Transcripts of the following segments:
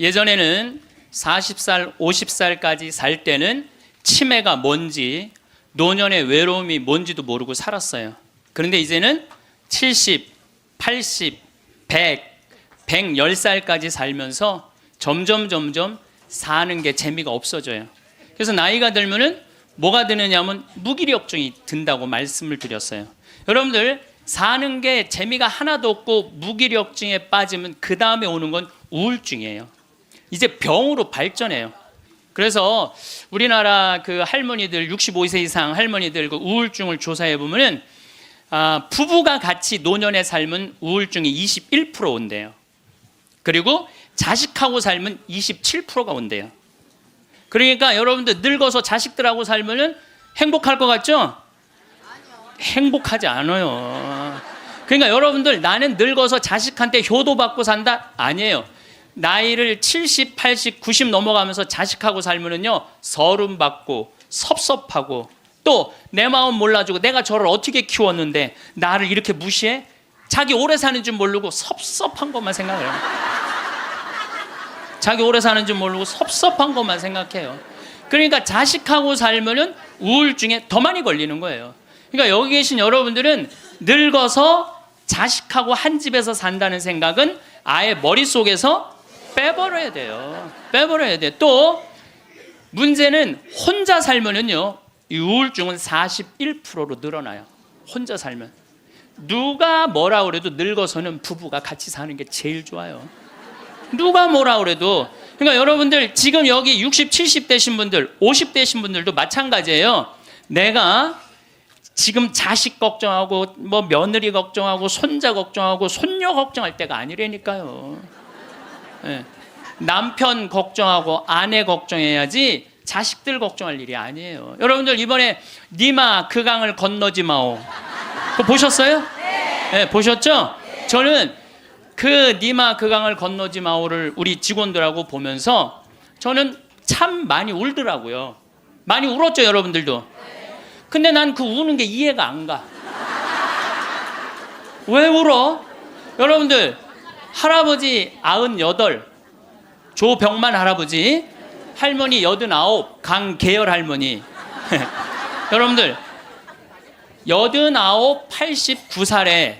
예전에는 40살, 50살까지 살 때는 치매가 뭔지, 노년의 외로움이 뭔지도 모르고 살았어요. 그런데 이제는 70, 80, 100, 110살까지 살면서 점점 사는 게 재미가 없어져요. 그래서 나이가 들면은 뭐가 드느냐면 무기력증이 든다고 말씀을 드렸어요. 여러분들 사는 게 재미가 하나도 없고 무기력증에 빠지면 그 다음에 오는 건 우울증이에요. 이제 병으로 발전해요. 그래서 우리나라 그 할머니들 65세 이상 할머니들 그 우울증을 조사해 보면은 부부가 같이 노년에 살면 우울증이 21% 온대요. 그리고 자식하고 살면 27%가 온대요. 그러니까 여러분들 늙어서 자식들하고 살면은 행복할 것 같죠? 행복하지 않아요. 그러니까 여러분들 나는 늙어서 자식한테 효도받고 산다? 아니에요. 나이를 70, 80, 90 넘어가면서 자식하고 살면은요 서름받고 섭섭하고 또 내 마음 몰라주고 내가 저를 어떻게 키웠는데 나를 이렇게 무시해? 자기 오래 사는 줄 모르고 섭섭한 것만 생각해요. 자기 오래 사는 줄 모르고 섭섭한 것만 생각해요. 그러니까 자식하고 살면은 우울증에 더 많이 걸리는 거예요. 그러니까 여기 계신 여러분들은 늙어서 자식하고 한 집에서 산다는 생각은 아예 머릿속에서 빼버려야 돼요. 빼버려야 돼. 또 문제는 혼자 살면은요 이 우울증은 41%로 늘어나요. 혼자 살면 누가 뭐라 그래도 늙어서는 부부가 같이 사는 게 제일 좋아요. 누가 뭐라 그래도. 그러니까 여러분들 지금 여기 60, 70 되신 분들 50 되신 분들도 마찬가지예요. 내가 지금 자식 걱정하고 뭐 며느리 걱정하고 손자 걱정하고 손녀 걱정할 때가 아니라니까요. 네. 남편 걱정하고 아내 걱정해야지 자식들 걱정할 일이 아니에요. 여러분들 이번에 니마 그 강을 건너지 마오 그거 보셨어요? 네, 보셨죠? 저는 그 니마 그 강을 건너지 마오를 우리 직원들하고 보면서 저는 참 많이 울더라고요. 많이 울었죠 여러분들도. 근데 난 그 우는 게 이해가 안 가. 왜 울어? 여러분들 할아버지 98 조병만 할아버지, 할머니 89 강계열 할머니 여러분들 89, 89살에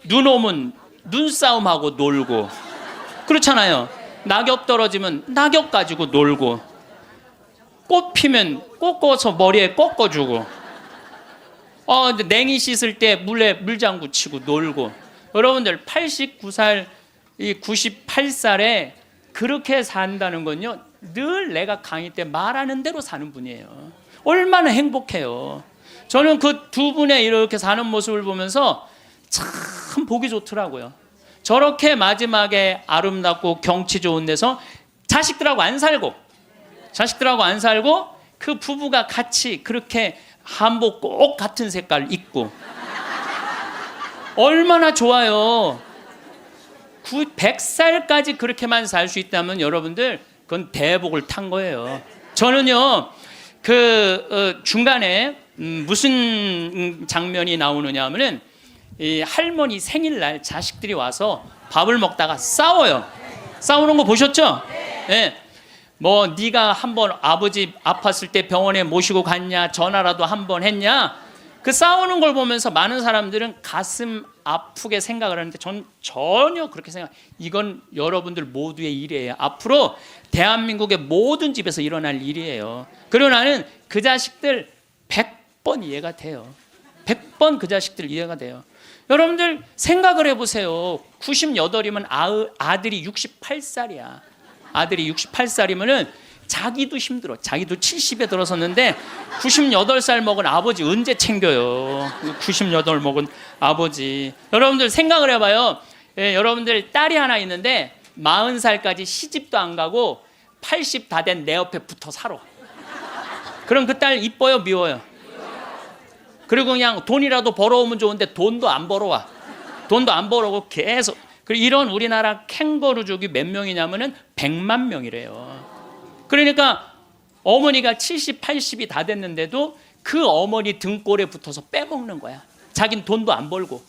눈 오면 눈싸움하고 놀고 그렇잖아요. 낙엽 떨어지면 낙엽 가지고 놀고 꽃 피면 꽃 꽂아서 머리에 꺾어주고 냉이 씻을 때 물에 물장구 치고 놀고. 여러분들 89살, 98살에 그렇게 산다는 건요 늘 내가 강의 때 말하는 대로 사는 분이에요. 얼마나 행복해요. 저는 그 두 분의 이렇게 사는 모습을 보면서 참 보기 좋더라고요. 저렇게 마지막에 아름답고 경치 좋은 데서 자식들하고 안 살고 그 부부가 같이 그렇게 한복 꼭 같은 색깔 입고 얼마나 좋아요. 100살까지 그렇게만 살 수 있다면 여러분들 그건 대복을 탄 거예요. 저는요 중간에 무슨 장면이 나오느냐 하면은 이 할머니 생일날 자식들이 와서 밥을 먹다가 싸워요. 싸우는 거 보셨죠? 네. 뭐 네가 한번 아버지 아팠을 때 병원에 모시고 갔냐, 전화라도 한번 했냐. 그 싸우는 걸 보면서 많은 사람들은 가슴 아프게 생각을 하는데 전 전혀 그렇게 이건 여러분들 모두의 일이에요. 앞으로 대한민국의 모든 집에서 일어날 일이에요. 그리고 나는 그 자식들 100번 이해가 돼요. 100번 그 자식들 이해가 돼요. 여러분들 생각을 해보세요. 98이면 아들이 68살이야. 아들이 68살이면은 자기도 힘들어. 자기도 70에 들어섰는데 98살 먹은 아버지 언제 챙겨요? 98 먹은 아버지. 여러분들 생각을 해봐요. 여러분들 딸이 하나 있는데 40살까지 시집도 안 가고 80 다 된 내 옆에 붙어 살아. 그럼 그 딸 이뻐요, 미워요? 그리고 그냥 돈이라도 벌어오면 좋은데 돈도 안 벌어와. 돈도 안 벌어오고 계속. 그리고 이런 우리나라 캥거루족이 몇 명이냐면은 100만 명이래요. 그러니까 어머니가 70, 80이 다 됐는데도 그 어머니 등골에 붙어서 빼먹는 거야. 자기는 돈도 안 벌고.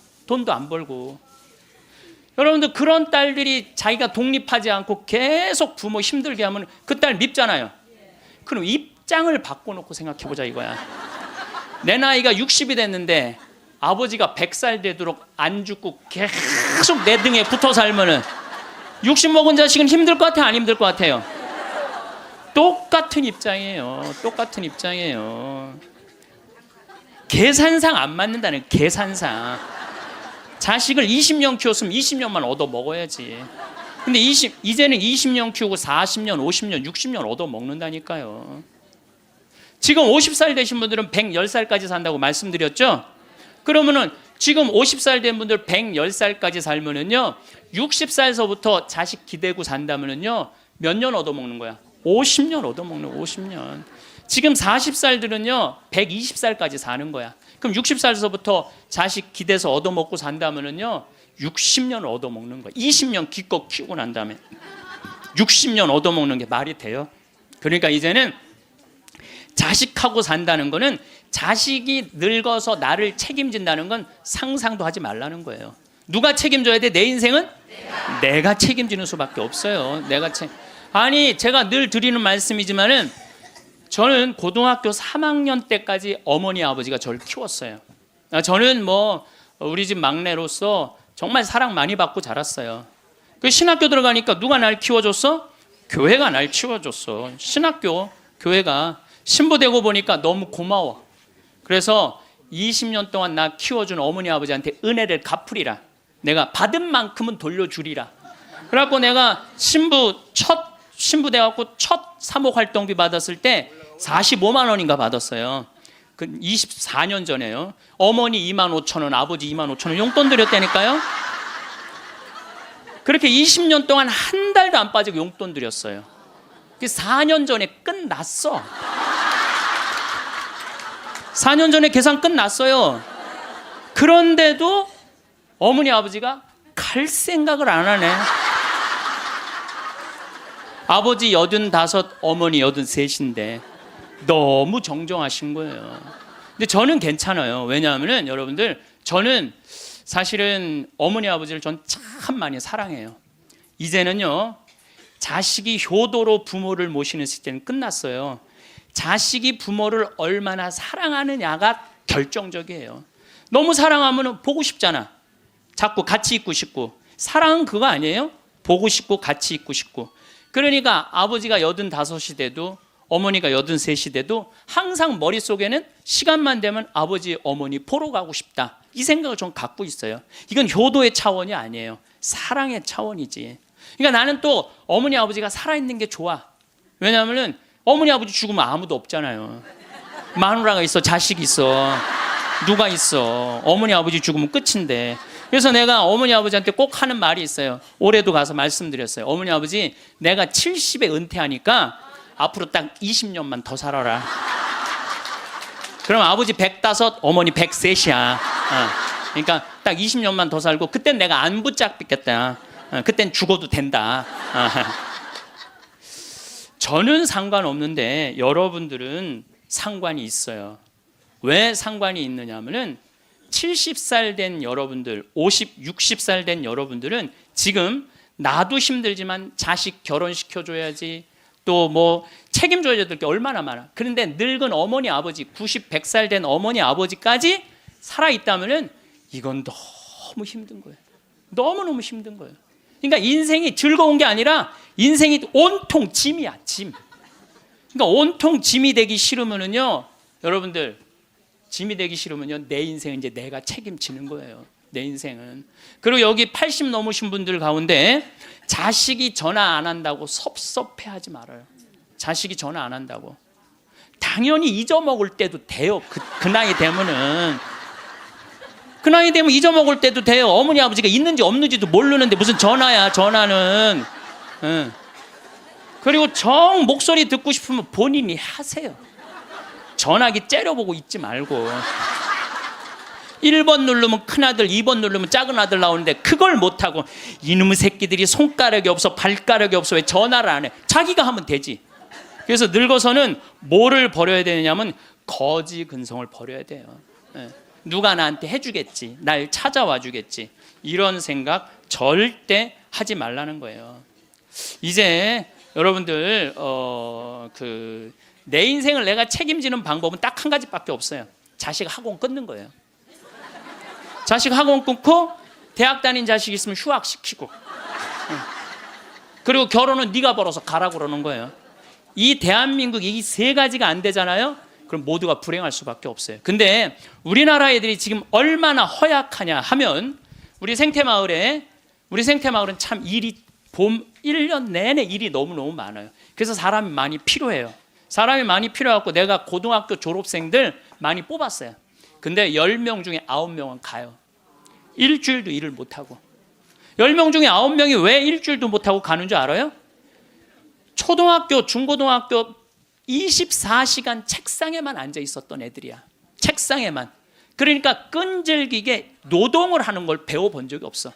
여러분들 그런 딸들이 자기가 독립하지 않고 계속 부모 힘들게 하면 그 딸 밉잖아요. 그럼 입장을 바꿔놓고 생각해보자 이거야. 내 나이가 60이 됐는데 아버지가 100살 되도록 안 죽고 계속 내 등에 붙어 살면은 60 먹은 자식은 힘들 것 같아요? 안 힘들 것 같아요? 똑같은 입장이에요. 똑같은 입장이에요. 계산상 안 맞는다는, 계산상. 자식을 20년 키웠으면 20년만 얻어 먹어야지. 근데 이제는 20년 키우고 40년, 50년, 60년 얻어 먹는다니까요. 지금 50살 되신 분들은 110살까지 산다고 말씀드렸죠? 그러면은 지금 50살 된 분들 110살까지 살면은요, 60살서부터 자식 기대고 산다면은요, 몇 년 얻어 먹는 거야? 50년 얻어 먹는 거야, 50년. 지금 40살들은요, 120살까지 사는 거야. 그럼 60살서부터 자식 기대서 얻어 먹고 산다면은요, 60년 얻어 먹는 거야. 20년 기껏 키우고 난 다음에 60년 얻어 먹는 게 말이 돼요? 그러니까 이제는 자식하고 산다는 거는 자식이 늙어서 나를 책임진다는 건 상상도 하지 말라는 거예요. 누가 책임져야 돼? 내 인생은? 내가 책임지는 수밖에 없어요. 아니, 제가 늘 드리는 말씀이지만은 저는 고등학교 3학년 때까지 어머니 아버지가 저를 키웠어요. 저는 뭐 우리 집 막내로서 정말 사랑 많이 받고 자랐어요. 그 신학교 들어가니까 누가 날 키워줬어? 교회가 날 키워줬어. 신학교, 교회가. 신부되고 보니까 너무 고마워. 그래서 20년 동안 나 키워준 어머니 아버지한테 은혜를 갚으리라. 내가 받은 만큼은 돌려주리라. 그래갖고 내가 신부 돼갖고 첫 사목 활동비 받았을 때 45만 원인가 받았어요. 그 24년 전에요. 어머니 25,000원, 아버지 25,000원 용돈 드렸다니까요. 그렇게 20년 동안 한 달도 안 빠지고 용돈 드렸어요. 4년 전에 끝났어. 4년 전에 계산 끝났어요. 그런데도 어머니 아버지가 갈 생각을 안 하네. 아버지 85, 어머니 83인데 너무 정정하신 거예요. 근데 저는 괜찮아요. 왜냐하면 여러분들, 저는 사실은 어머니 아버지를 전 참 많이 사랑해요. 이제는요, 자식이 효도로 부모를 모시는 시대는 끝났어요. 자식이 부모를 얼마나 사랑하느냐가 결정적이에요. 너무 사랑하면 보고 싶잖아. 자꾸 같이 있고 싶고. 사랑은 그거 아니에요? 보고 싶고 같이 있고 싶고. 그러니까 아버지가 85이 돼도 어머니가 83이 돼도 항상 머릿속에는 시간만 되면 아버지, 어머니 보러 가고 싶다. 이 생각을 좀 갖고 있어요. 이건 효도의 차원이 아니에요. 사랑의 차원이지. 그러니까 나는 또 어머니, 아버지가 살아있는 게 좋아. 왜냐하면 어머니, 아버지 죽으면 아무도 없잖아요. 마누라가 있어, 자식이 있어, 누가 있어. 어머니, 아버지 죽으면 끝인데. 그래서 내가 어머니, 아버지한테 꼭 하는 말이 있어요. 올해도 가서 말씀드렸어요. 어머니, 아버지, 내가 70에 은퇴하니까 앞으로 딱 20년만 더 살아라. 그럼 아버지 105, 어머니 103이야. 그러니까 딱 20년만 더 살고 그땐 내가 안 붙잡겠다. 그땐 죽어도 된다. 저는 상관없는데 여러분들은 상관이 있어요. 왜 상관이 있느냐면은 70살 된 여러분들, 50, 60살 된 여러분들은 지금 나도 힘들지만 자식 결혼시켜줘야지, 또 뭐 책임져야 될 게 얼마나 많아. 그런데 늙은 어머니, 아버지, 90, 100살 된 어머니, 아버지까지 살아있다면은 이건 너무 힘든 거예요. 너무너무 힘든 거예요. 그러니까 인생이 즐거운 게 아니라 인생이 온통 짐이야, 짐. 그러니까 온통 짐이 되기 싫으면은요, 여러분들, 짐이 되기 싫으면요, 내 인생은 이제 내가 책임지는 거예요. 내 인생은. 그리고 여기 80 넘으신 분들 가운데 자식이 전화 안 한다고 섭섭해하지 말아요. 자식이 전화 안 한다고. 당연히 잊어먹을 때도 돼요. 그 나이 되면은. 그 나이 되면 잊어먹을 때도 돼요. 어머니, 아버지가 있는지 없는지도 모르는데 무슨 전화야, 전화는. 그리고 정 목소리 듣고 싶으면 본인이 하세요. 전화기 째려보고 있지 말고. 1번 누르면 큰아들, 2번 누르면 작은아들 나오는데 그걸 못하고 이놈의 새끼들이 손가락이 없어, 발가락이 없어, 왜 전화를 안 해? 자기가 하면 되지. 그래서 늙어서는 뭐를 버려야 되냐면 거지 근성을 버려야 돼요. 누가 나한테 해주겠지, 날 찾아와 주겠지, 이런 생각 절대 하지 말라는 거예요. 이제 여러분들 내 인생을 내가 책임지는 방법은 딱 한 가지밖에 없어요. 자식 학원 끊는 거예요. 자식 학원 끊고 대학 다닌 자식 있으면 휴학시키고, 그리고 결혼은 네가 벌어서 가라고 그러는 거예요. 이 대한민국 이 세 가지가 안 되잖아요. 그럼 모두가 불행할 수밖에 없어요. 근데 우리나라 애들이 지금 얼마나 허약하냐 하면 우리 생태마을은 참 일이 1년 내내 일이 너무너무 많아요. 그래서 사람이 많이 필요해요. 사람이 많이 필요해갖고 내가 고등학교 졸업생들 많이 뽑았어요. 근데 10명 중에 9명은 가요. 일주일도 일을 못하고. 10명 중에 9명이 왜 일주일도 못하고 가는 줄 알아요? 초등학교, 중고등학교 24시간 책상에만 앉아 있었던 애들이야. 책상에만. 그러니까 끈질기게 노동을 하는 걸 배워본 적이 없어.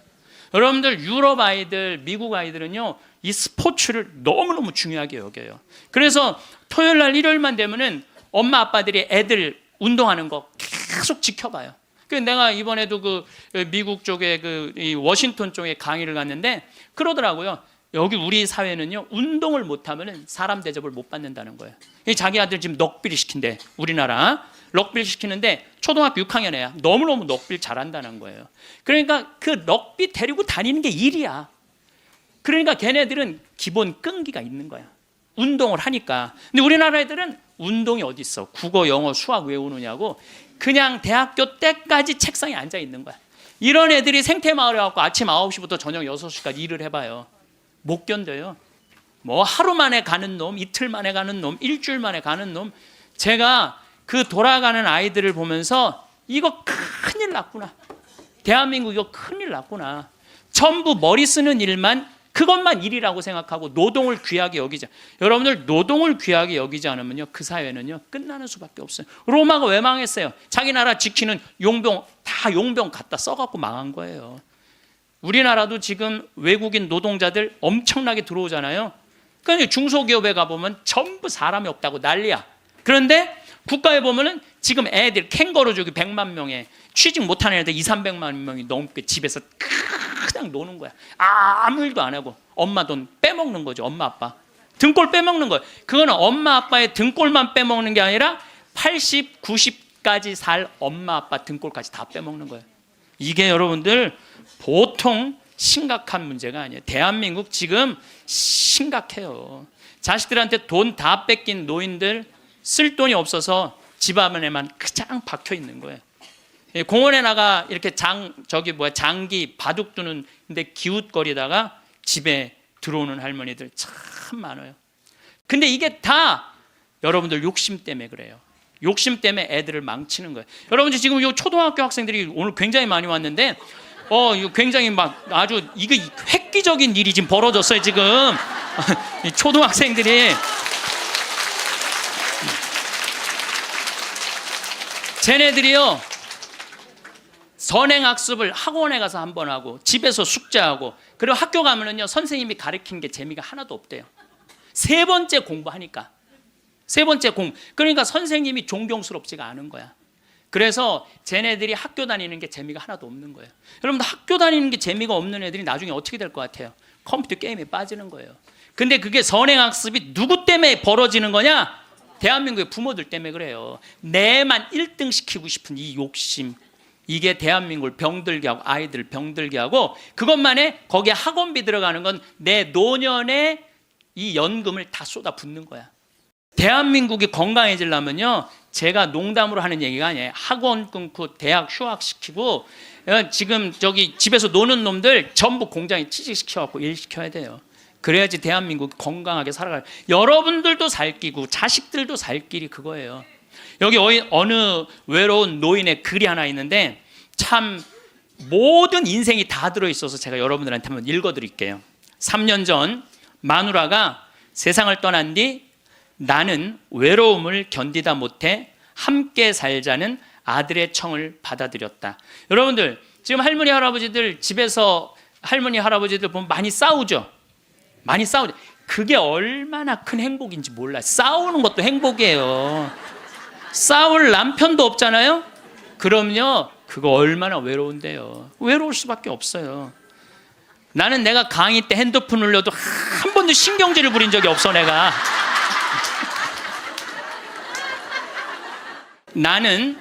여러분들 유럽 아이들, 미국 아이들은요, 이 스포츠를 너무너무 중요하게 여겨요. 그래서 토요일 날 일요일만 되면은 엄마 아빠들이 애들 운동하는 거 계속 지켜봐요. 그래서 내가 이번에도 미국 쪽에 이 워싱턴 쪽에 강의를 갔는데 그러더라고요. 여기 우리 사회는요, 운동을 못하면 사람 대접을 못 받는다는 거예요. 자기 아들 지금 럭비를 시킨대. 우리나라 럭비를 시키는데 초등학교 6학년 애야. 너무너무 럭비를 잘한다는 거예요. 그러니까 그 럭비 데리고 다니는 게 일이야. 그러니까 걔네들은 기본 끈기가 있는 거야. 운동을 하니까. 근데 우리나라 애들은 운동이 어디 있어? 국어, 영어, 수학 외우느냐고 그냥 대학교 때까지 책상에 앉아 있는 거야. 이런 애들이 생태마을에 와서 아침 9시부터 저녁 6시까지 일을 해봐요. 못 견뎌요. 뭐 하루 만에 가는 놈, 이틀 만에 가는 놈, 일주일 만에 가는 놈. 제가 그 돌아가는 아이들을 보면서 이거 큰일 났구나. 대한민국 이거 큰일 났구나. 전부 머리 쓰는 일만, 그것만 일이라고 생각하고 노동을 귀하게 여기자. 여러분들 노동을 귀하게 여기지 않으면요, 그 사회는요 끝나는 수밖에 없어요. 로마가 왜 망했어요? 자기 나라 지키는 용병 갖다 써갖고 망한 거예요. 우리나라도 지금 외국인 노동자들 엄청나게 들어오잖아요. 그러니까 중소기업에 가보면 전부 사람이 없다고 난리야. 그런데 국가에 보면은 지금 애들 캥거루족이 100만 명에 취직 못하는 애들 200~300만 명이 넘게 집에서 그냥 노는 거야. 아무 일도 안 하고 엄마 돈 빼먹는 거죠. 엄마 아빠 등골 빼먹는 거예요. 그거는 엄마 아빠의 등골만 빼먹는 게 아니라 80, 90까지 살 엄마 아빠 등골까지 다 빼먹는 거예요. 이게 여러분들 보통 심각한 문제가 아니에요. 대한민국 지금 심각해요. 자식들한테 돈 다 뺏긴 노인들, 쓸 돈이 없어서 집 안에만 그냥 박혀 있는 거예요. 공원에 나가 이렇게 장기 바둑 두는 데 기웃거리다가 집에 들어오는 할머니들 참 많아요. 근데 이게 다 여러분들 욕심 때문에 그래요. 욕심 때문에 애들을 망치는 거예요. 여러분들 지금 이 초등학교 학생들이 오늘 굉장히 많이 왔는데 이거 굉장히 막 아주 이거 획기적인 일이 지금 벌어졌어요. 지금 이 초등학생들이 쟤네들이요 선행학습을 학원에 가서 한 번 하고 집에서 숙제하고 그리고 학교 가면은요 선생님이 가르치는 게 재미가 하나도 없대요. 세 번째 공부하니까 그러니까 선생님이 존경스럽지가 않은 거야. 그래서 쟤네들이 학교 다니는 게 재미가 하나도 없는 거예요. 여러분들 학교 다니는 게 재미가 없는 애들이 나중에 어떻게 될 것 같아요? 컴퓨터 게임에 빠지는 거예요. 근데 그게 선행학습이 누구 때문에 벌어지는 거냐? 대한민국의 부모들 때문에 그래요. 내만 1등 시키고 싶은 이 욕심, 이게 대한민국을 병들게 하고 아이들을 병들게 하고 그것만에 거기에 학원비 들어가는 건 내 노년의 이 연금을 다 쏟아붓는 거야. 대한민국이 건강해지려면요 제가 농담으로 하는 얘기가 아니에요. 학원 끊고 대학 휴학시키고 지금 집에서 노는 놈들 전부 공장에 취직시켜갖고 일시켜야 돼요. 그래야지 대한민국 건강하게 살아가요. 여러분들도 살 끼고 자식들도 살 길이 그거예요. 여기 어느 외로운 노인의 글이 하나 있는데 참 모든 인생이 다 들어있어서 제가 여러분들한테 한번 읽어드릴게요. 3년 전 마누라가 세상을 떠난 뒤 나는 외로움을 견디다 못해 함께 살자는 아들의 청을 받아들였다. 여러분들 지금 할머니 할아버지들 집에서 할머니 할아버지들 보면 많이 싸우죠. 많이 싸우죠. 그게 얼마나 큰 행복인지 몰라요. 싸우는 것도 행복이에요. 싸울 남편도 없잖아요. 그럼요 그거 얼마나 외로운데요. 외로울 수밖에 없어요. 나는 내가 강의 때 핸드폰 울려도 한 번도 신경질을 부린 적이 없어. 내가 나는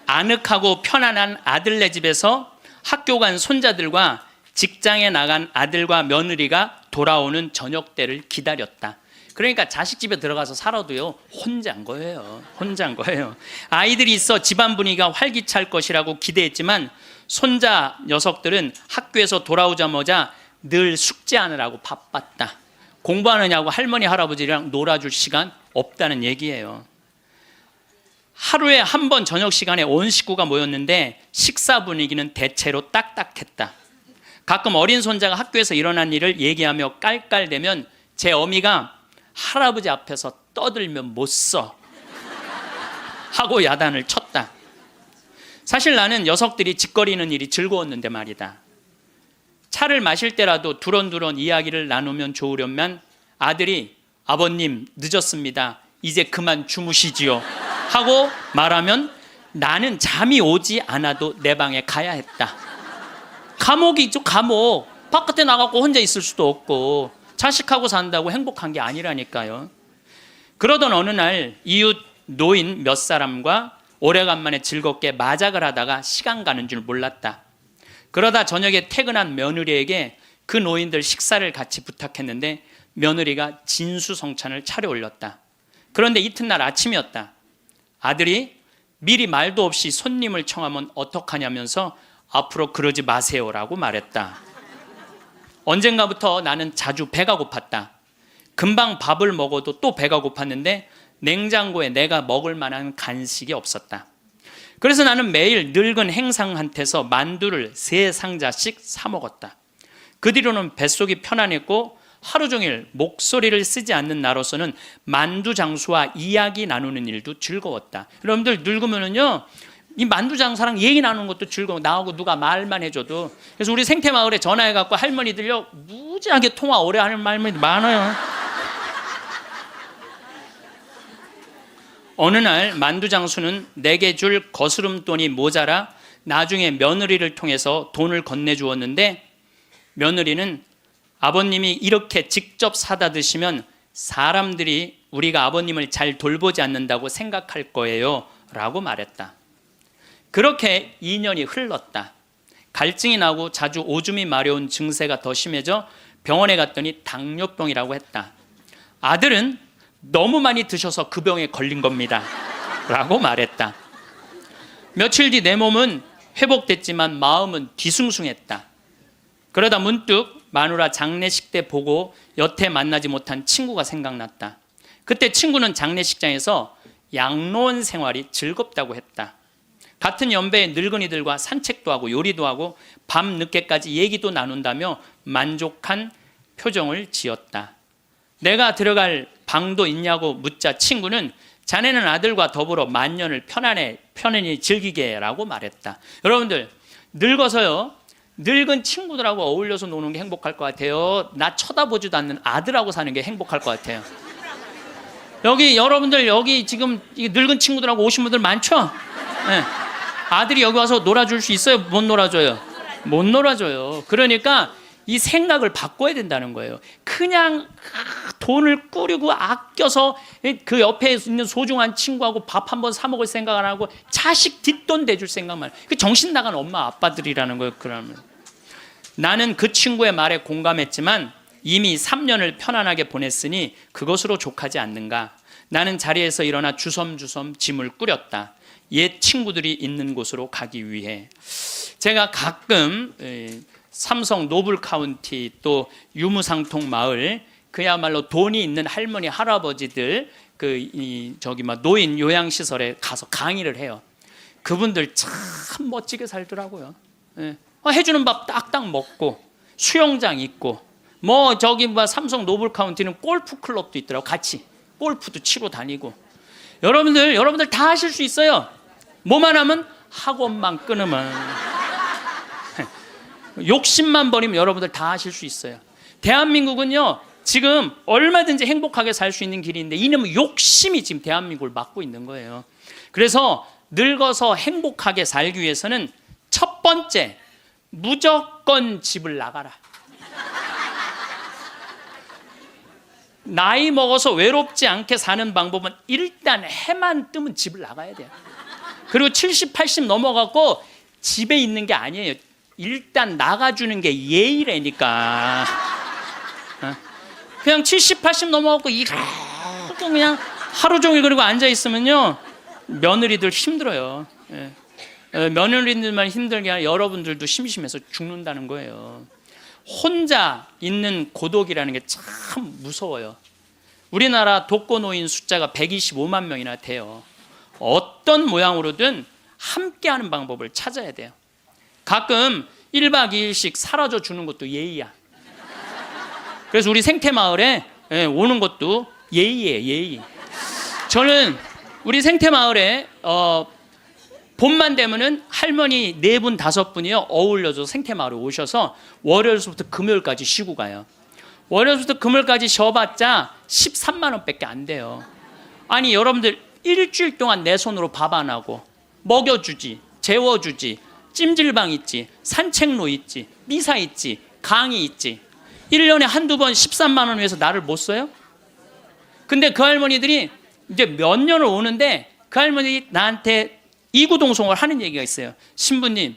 아늑하고 편안한 아들네 집에서 학교 간 손자들과 직장에 나간 아들과 며느리가 돌아오는 저녁 때를 기다렸다. 그러니까 자식 집에 들어가서 살아도요, 혼자인 거예요. 혼자인 거예요. 아이들이 있어 집안 분위기가 활기찰 것이라고 기대했지만 손자 녀석들은 학교에서 돌아오자마자 늘 숙제하느라고 바빴다. 공부하느냐고 할머니 할아버지랑 놀아줄 시간 없다는 얘기예요. 하루에 한 번 저녁 시간에 온 식구가 모였는데 식사 분위기는 대체로 딱딱했다. 가끔 어린 손자가 학교에서 일어난 일을 얘기하며 깔깔대면 제 어미가 할아버지 앞에서 떠들면 못 써 하고 야단을 쳤다. 사실 나는 녀석들이 짓거리는 일이 즐거웠는데 말이다. 차를 마실 때라도 두런두런 이야기를 나누면 좋으련만 아들이 아버님 늦었습니다. 이제 그만 주무시지요 하고 말하면 나는 잠이 오지 않아도 내 방에 가야 했다. 감옥이죠, 감옥. 바깥에 나가고 혼자 있을 수도 없고 자식하고 산다고 행복한 게 아니라니까요. 그러던 어느 날 이웃 노인 몇 사람과 오래간만에 즐겁게 마작을 하다가 시간 가는 줄 몰랐다. 그러다 저녁에 퇴근한 며느리에게 그 노인들 식사를 같이 부탁했는데 며느리가 진수성찬을 차려올렸다. 그런데 이튿날 아침이었다. 아들이 미리 말도 없이 손님을 청하면 어떡하냐면서 앞으로 그러지 마세요라고 말했다. 언젠가부터 나는 자주 배가 고팠다. 금방 밥을 먹어도 또 배가 고팠는데 냉장고에 내가 먹을 만한 간식이 없었다. 그래서 나는 매일 늙은 행상한테서 만두를 3상자씩 사 먹었다. 그 뒤로는 뱃속이 편안했고 하루 종일 목소리를 쓰지 않는 나로서는 만두 장수와 이야기 나누는 일도 즐거웠다. 여러분들 늙으면은요, 이 만두 장사랑 얘기 나누는 것도 즐거워. 나하고 누가 말만 해줘도. 그래서 우리 생태마을에 전화해갖고 할머니들요, 무지하게 통화 오래 하는 말들이 많아요. 어느 날 만두 장수는 내게 줄 거스름돈이 모자라 나중에 며느리를 통해서 돈을 건네주었는데 며느리는 아버님이 이렇게 직접 사다 드시면 사람들이 우리가 아버님을 잘 돌보지 않는다고 생각할 거예요 라고 말했다. 그렇게 2년이 흘렀다. 갈증이 나고 자주 오줌이 마려운 증세가 더 심해져 병원에 갔더니 당뇨병이라고 했다. 아들은 너무 많이 드셔서 그 병에 걸린 겁니다 라고 말했다. 며칠 뒤 내 몸은 회복됐지만 마음은 뒤숭숭했다. 그러다 문득 마누라 장례식 때 보고 여태 만나지 못한 친구가 생각났다. 그때 친구는 장례식장에서 양로원 생활이 즐겁다고 했다. 같은 연배의 늙은이들과 산책도 하고 요리도 하고 밤 늦게까지 얘기도 나눈다며 만족한 표정을 지었다. 내가 들어갈 방도 있냐고 묻자 친구는 자네는 아들과 더불어 만년을 편안히 즐기게 라고 말했다. 여러분들 늙어서요, 늙은 친구들하고 어울려서 노는 게 행복할 것 같아요. 나 쳐다보지도 않는 아들하고 사는 게 행복할 것 같아요. 여기 여러분들 여기 지금 늙은 친구들하고 오신 분들 많죠? 네. 아들이 여기 와서 놀아줄 수 있어요? 못 놀아줘요? 못 놀아줘요. 그러니까 이 생각을 바꿔야 된다는 거예요. 그냥 돈을 꾸리고 아껴서 그 옆에 있는 소중한 친구하고 밥 한번 사 먹을 생각 안 하고 자식 뒷돈 대줄 생각만. 그 정신 나간 엄마 아빠들이라는 거예요. 그러면 나는 그 친구의 말에 공감했지만 이미 3년을 편안하게 보냈으니 그것으로 족하지 않는가. 나는 자리에서 일어나 주섬주섬 짐을 꾸렸다. 옛 친구들이 있는 곳으로 가기 위해. 제가 가끔 삼성 노블카운티 또 유무상통 마을 그야말로 돈이 있는 할머니 할아버지들 노인 요양시설에 가서 강의를 해요. 그분들 참 멋지게 살더라고요. 예. 해주는 밥 딱딱 먹고 수영장 있고 삼성 노블카운티는 골프 클럽도 있더라고. 같이 골프도 치러 다니고. 여러분들 다 하실 수 있어요. 뭐만 하면 학원만 끊으면 욕심만 버리면 여러분들 다 하실 수 있어요. 대한민국은요 지금 얼마든지 행복하게 살 수 있는 길이 있는데 이놈의 욕심이 지금 대한민국을 막고 있는 거예요. 그래서 늙어서 행복하게 살기 위해서는 첫 번째 무조건 집을 나가라. 나이 먹어서 외롭지 않게 사는 방법은 일단 해만 뜨면 집을 나가야 돼요. 그리고 70, 80 넘어갖고 집에 있는 게 아니에요. 일단 나가주는 게 예의라니까. 그냥 70, 80 넘어갖고 이거 그냥 하루 종일 그리고 앉아 있으면요, 며느리들 힘들어요. 며느리들만 힘들게 아니라 여러분들도 심심해서 죽는다는 거예요. 혼자 있는 고독이라는 게 참 무서워요. 우리나라 독거노인 숫자가 125만 명이나 돼요. 어떤 모양으로든 함께하는 방법을 찾아야 돼요. 가끔 1박 2일씩 사라져 주는 것도 예의야. 그래서 우리 생태마을에 오는 것도 예의예요, 예의. 저는 우리 생태마을에 봄만 되면은 할머니 4분, 5분이요 어울려서 생태마을에 오셔서 월요일부터 금요일까지 쉬고 가요. 월요일부터 금요일까지 쉬어봤자 13만 원밖에 안 돼요. 아니 여러분들 일주일 동안 내 손으로 밥 안 하고 먹여주지, 재워주지, 찜질방 있지, 산책로 있지, 미사 있지, 강의 있지. 1년에 한두 번 13만 원 위해서 나를 못 써요? 근데 그 할머니들이 이제 몇 년을 오는데 그 할머니들이 나한테 이구동성을 하는 얘기가 있어요. 신부님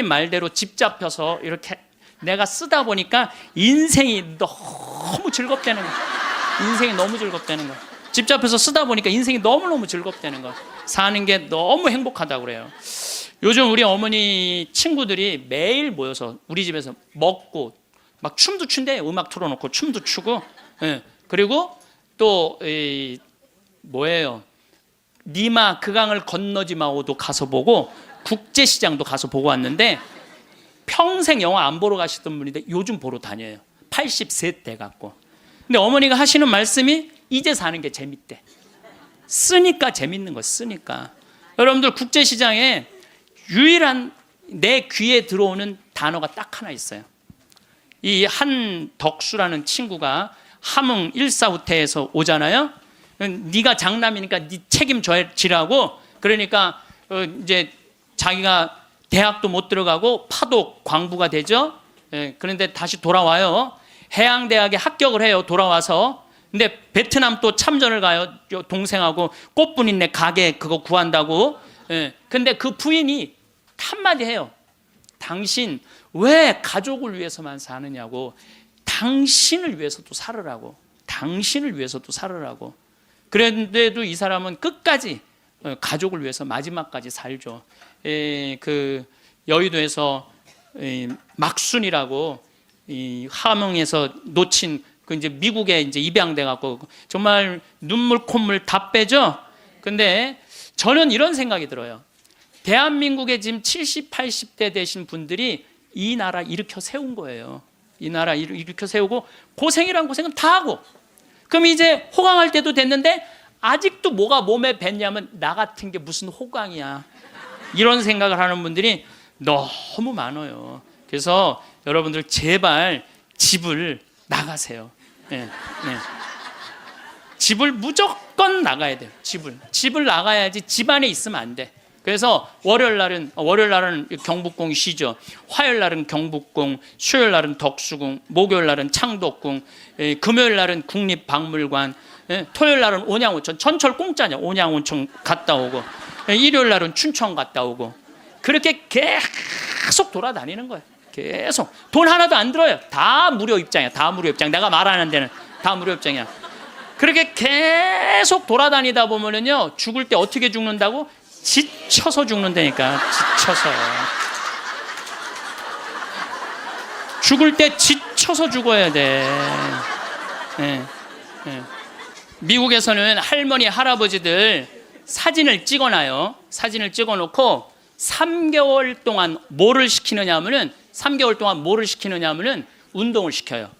말대로 집 잡혀서 이렇게 내가 쓰다 보니까 인생이 너무 즐겁다는 거야. 인생이 너무 즐겁다는 거야. 집 잡혀서 쓰다 보니까 인생이 너무너무 즐겁다는 거야. 사는 게 너무 행복하다고 그래요. 요즘 우리 어머니 친구들이 매일 모여서 우리 집에서 먹고 막 춤도 춘대요. 음악 틀어놓고 춤도 추고. 그리고 또 뭐예요? 니마 그 강을 건너지 마오도 가서 보고 국제시장도 가서 보고 왔는데 평생 영화 안 보러 가시던 분인데 요즘 보러 다녀요. 80세 돼 갖고. 근데 어머니가 하시는 말씀이 이제 사는 게 재밌대. 쓰니까 재밌는 거 쓰니까. 여러분들 국제시장에 유일한 내 귀에 들어오는 단어가 딱 하나 있어요. 이 한덕수라는 친구가 함흥 일사후퇴에서 오잖아요. 네가 장남이니까 네 책임지라고. 그러니까 이제 자기가 대학도 못 들어가고 파독 광부가 되죠. 그런데 다시 돌아와요. 해양대학에 합격을 해요. 돌아와서. 근데 베트남 또 참전을 가요. 동생하고 꽃분이네 가게 그거 구한다고. 근데 그 부인이 한마디 해요. 당신 왜 가족을 위해서만 사느냐고. 당신을 위해서도 살으라고. 당신을 위해서도 살으라고. 그런데도 이 사람은 끝까지 가족을 위해서 마지막까지 살죠. 그 여의도에서 막순이라고 함흥에서 놓친 그 이제 미국에 이제 입양돼 갖고 정말 눈물 콧물 다 빼죠. 근데 저는 이런 생각이 들어요. 대한민국에 지금 70, 80대 되신 분들이 이 나라 일으켜 세운 거예요. 이 나라 일으켜 세우고 고생이란 고생은 다 하고, 그럼 이제 호강할 때도 됐는데 아직도 뭐가 몸에 뱄냐면 나 같은 게 무슨 호강이야. 이런 생각을 하는 분들이 너무 많아요. 그래서 여러분들 제발 집을 나가세요. 네. 집을 무조건 나가야 돼요. 집을 나가야지 집안에 있으면 안 돼. 그래서 월요일 날은 경복궁이 쉬죠. 화요일 날은 경복궁, 수요일 날은 덕수궁, 목요일 날은 창덕궁, 금요일 날은 국립박물관, 토요일 날은 온양온천. 전철 공짜냐. 온양온천 갔다 오고, 일요일 날은 춘천 갔다 오고. 그렇게 계속 돌아다니는 거예요. 계속. 돈 하나도 안 들어요. 다 무료 입장이야. 다 무료 입장. 내가 말하는 데는 다 무료 입장이야. 그렇게 계속 돌아다니다 보면은요, 죽을 때 어떻게 죽는다고? 지쳐서 죽는다니까. 지쳐서. 죽을 때 지쳐서 죽어야 돼. 미국에서는 할머니, 할아버지들 사진을 찍어놔요. 사진을 찍어놓고 3개월 동안 뭐를 시키느냐 하면은 3개월 동안 뭐를 시키느냐 하면은 운동을 시켜요.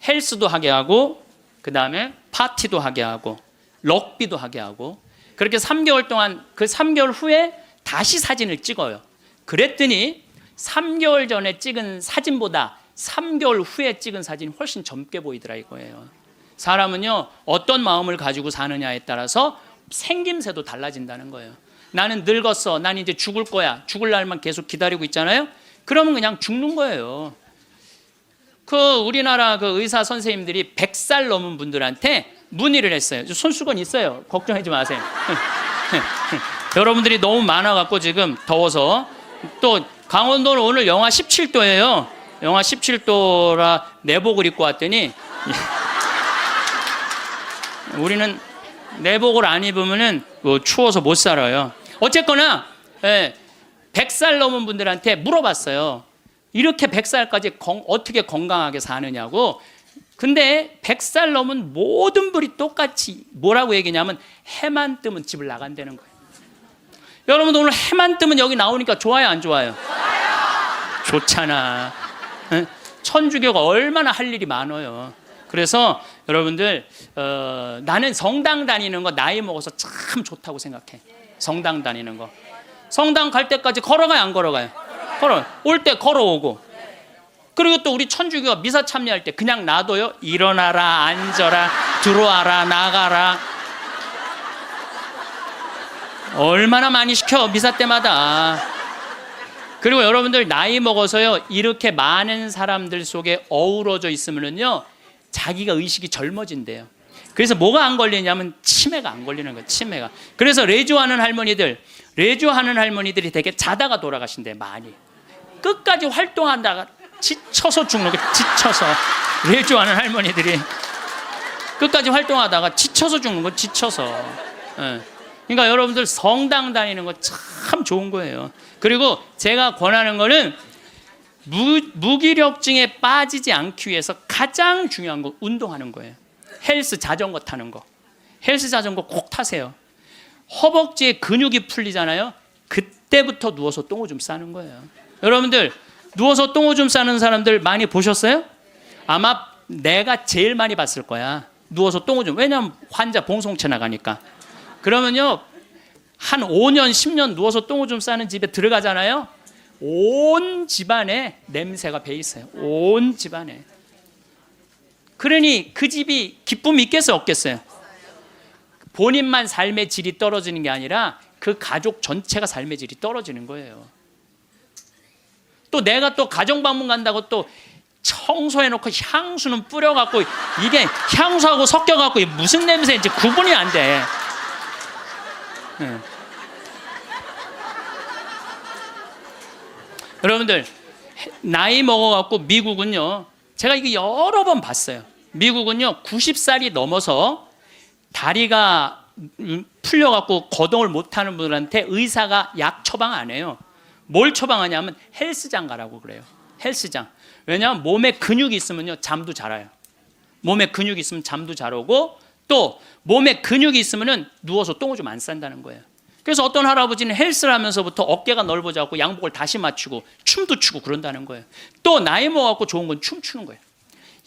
헬스도 하게 하고, 그 다음에 파티도 하게 하고, 럭비도 하게 하고. 그렇게 3개월 동안, 그 3개월 후에 다시 사진을 찍어요. 그랬더니 3개월 전에 찍은 사진보다 3개월 후에 찍은 사진이 훨씬 젊게 보이더라 이거예요. 사람은요, 어떤 마음을 가지고 사느냐에 따라서 생김새도 달라진다는 거예요. 나는 늙었어. 난 이제 죽을 거야. 죽을 날만 계속 기다리고 있잖아요. 그러면 그냥 죽는 거예요. 그 우리나라 그 의사 선생님들이 100살 넘은 분들한테 문의를 했어요. 손수건 있어요. 걱정하지 마세요. 여러분들이 너무 많아갖고 지금 더워서. 또 강원도는 오늘 영하 17도예요. 영하 17도라 내복을 입고 왔더니 우리는 내복을 안 입으면은 추워서 못 살아요. 어쨌거나 100살 넘은 분들한테 물어봤어요. 이렇게 100살까지 어떻게 건강하게 사느냐고. 근데 100살 넘은 모든 분이 똑같이 뭐라고 얘기냐면 해만 뜨면 집을 나간다는 거예요. 여러분 오늘 해만 뜨면 여기 나오니까 좋아요 안 좋아요? 좋잖아. 천주교가 얼마나 할 일이 많아요. 그래서 여러분들 나는 성당 다니는 거 나이 먹어서 참 좋다고 생각해. 성당 다니는 거. 성당 갈 때까지 걸어가요 안 걸어가요? 걸어. 올 때 걸어오고. 그리고 또 우리 천주교가 미사 참여할 때 그냥 놔둬요. 일어나라 앉아라 들어와라 나가라. 얼마나 많이 시켜 미사 때마다. 그리고 여러분들 나이 먹어서요 이렇게 많은 사람들 속에 어우러져 있으면요 자기가 의식이 젊어진대요. 그래서 뭐가 안 걸리냐면 치매가 안 걸리는 거예요. 치매가. 그래서 레주하는 할머니들이 되게 자다가 돌아가신대. 많이 끝까지 활동한다가 지쳐서 죽는 거예요. 지쳐서. 레주하는 할머니들이 끝까지 활동하다가 지쳐서 죽는 거예요. 지쳐서. 그러니까 여러분들 성당 다니는 거 참 좋은 거예요. 그리고 제가 권하는 거는 무기력증에 빠지지 않기 위해서 가장 중요한 거 운동하는 거예요. 헬스 자전거 타는 거. 헬스 자전거 꼭 타세요. 허벅지에 근육이 풀리잖아요. 그때부터 누워서 똥오줌 싸는 거예요. 여러분들 누워서 똥오줌 싸는 사람들 많이 보셨어요? 아마 내가 제일 많이 봤을 거야. 누워서 똥오줌. 왜냐하면 환자 봉송체 나가니까. 그러면요 한 5년 10년 누워서 똥오줌 싸는 집에 들어가잖아요. 온 집안에 냄새가 배 있어요. 온 집안에. 그러니 그 집이 기쁨이 있겠어요 없겠어요? 본인만 삶의 질이 떨어지는 게 아니라 그 가족 전체가 삶의 질이 떨어지는 거예요. 또 내가 또 가정방문 간다고 또 청소해놓고 향수는 뿌려갖고 이게 향수하고 섞여갖고 무슨 냄새인지 구분이 안 돼. 여러분들 나이 먹어갖고 미국은요 제가 이거 여러 번 봤어요. 미국은요 90살이 넘어서 다리가 풀려갖고 거동을 못하는 분들한테 의사가 약 처방 안 해요. 뭘 처방하냐면 헬스장 가라고 그래요. 헬스장. 왜냐하면 몸에 근육이 있으면요 잠도 잘 와요. 몸에 근육이 있으면 잠도 잘 오고 또 몸에 근육이 있으면 누워서 똥오줌 안 싼다는 거예요. 그래서 어떤 할아버지는 헬스를 하면서부터 어깨가 넓어져갖고 양복을 다시 맞추고 춤도 추고 그런다는 거예요. 또 나이 먹어갖고 좋은 건 춤추는 거예요.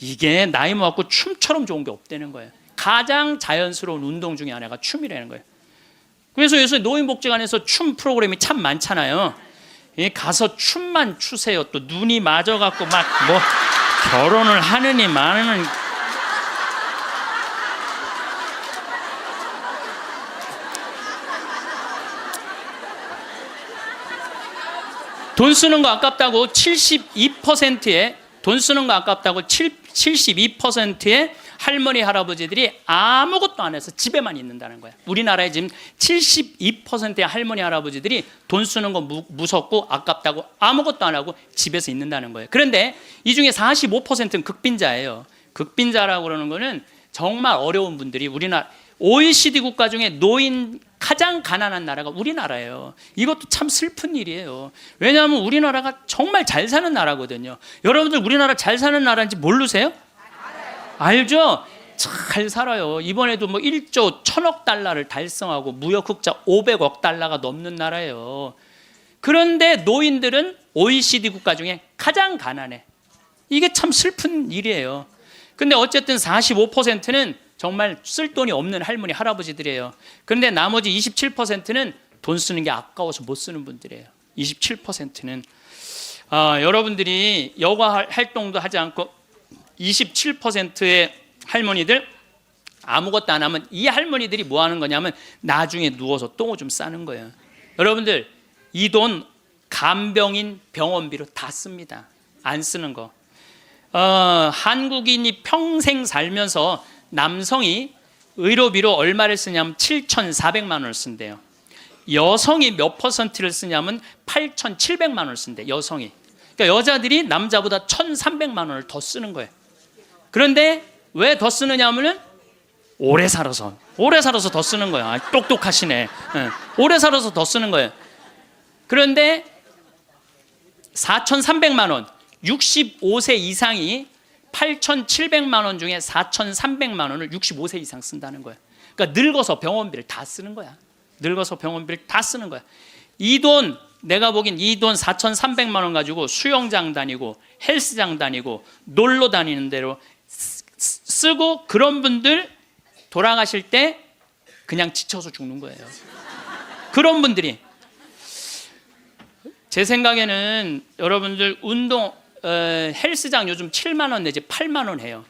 이게 나이 먹어갖고 춤처럼 좋은 게 없다는 거예요. 가장 자연스러운 운동 중에 하나가 춤이라는 거예요. 그래서 요새 노인복지관에서 춤 프로그램이 참 많잖아요. 가서 춤만 추세요. 또 눈이 맞아갖고 막 뭐 결혼을 하느니 마느니. 돈 쓰는 거 아깝다고 72%의 돈 쓰는 거 아깝다고 72%의 할머니 할아버지들이 아무것도 안 해서 집에만 있는다는 거야. 우리나라에 지금 72%의 할머니 할아버지들이 돈 쓰는 거 무섭고 아깝다고 아무것도 안 하고 집에서 있는다는 거예요. 그런데 이 중에 45%는 극빈자예요. 극빈자라고 그러는 거는 정말 어려운 분들이 우리나라 OECD 국가 중에 노인 가장 가난한 나라가 우리나라예요. 이것도 참 슬픈 일이에요. 왜냐하면 우리나라가 정말 잘 사는 나라거든요. 여러분들 우리나라 잘 사는 나라인지 모르세요? 알죠? 잘 살아요. 이번에도 뭐 1조 1000억 달러를 달성하고 무역 흑자 500억 달러가 넘는 나라예요. 그런데 노인들은 OECD 국가 중에 가장 가난해. 이게 참 슬픈 일이에요. 근데 어쨌든 45%는 정말 쓸 돈이 없는 할머니 할아버지들이에요. 그런데 나머지 27%는 돈 쓰는 게 아까워서 못 쓰는 분들이에요. 27%는 여러분들이 여가 활동도 하지 않고 27%의 할머니들 아무것도 안 하면 이 할머니들이 뭐 하는 거냐면 나중에 누워서 똥오줌 싸는 거예요. 여러분들 이 돈 간병인 병원비로 다 씁니다. 안 쓰는 거. 한국인이 평생 살면서 남성이 의료비로 얼마를 쓰냐면 7,400만 원을 쓴대요. 여성이 몇 퍼센트를 쓰냐면 8,700만 원을 쓴대. 여성이. 그러니까 여자들이 남자보다 1,300만 원을 더 쓰는 거예요. 그런데 왜 더 쓰느냐 하면은 오래 살아서 더 쓰는 거야. 아, 똑똑하시네. 오래 살아서 더 쓰는 거예요. 그런데 4,300만 원, 65세 이상이 8,700만 원 중에 4,300만 원을 65세 이상 쓴다는 거예요. 그러니까 늙어서 병원비를 다 쓰는 거야. 늙어서 병원비를 다 쓰는 거야. 이 돈, 내가 보기엔 이 돈 4,300만 원 가지고 수영장 다니고 헬스장 다니고 놀러 다니는 대로 쓰고, 그런 분들 돌아가실 때 그냥 지쳐서 죽는 거예요. 그런 분들이. 제 생각에는 여러분들 운동 헬스장 요즘 7만 원 내지 8만 원 해요.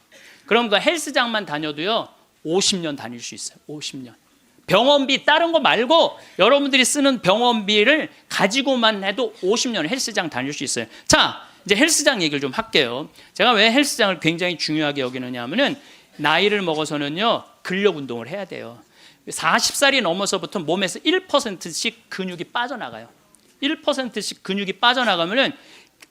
그럼 그 헬스장만 다녀도요 50년 다닐 수 있어요. 50년. 병원비 다른 거 말고 여러분들이 쓰는 병원비를 가지고만 해도 50년 헬스장 다닐 수 있어요. 자, 이제 헬스장 얘기를 좀 할게요. 제가 왜 헬스장을 굉장히 중요하게 여기느냐 하면은 나이를 먹어서는요 근력 운동을 해야 돼요. 40살이 넘어서부터 몸에서 1%씩 근육이 빠져나가요. 1%씩 근육이 빠져나가면은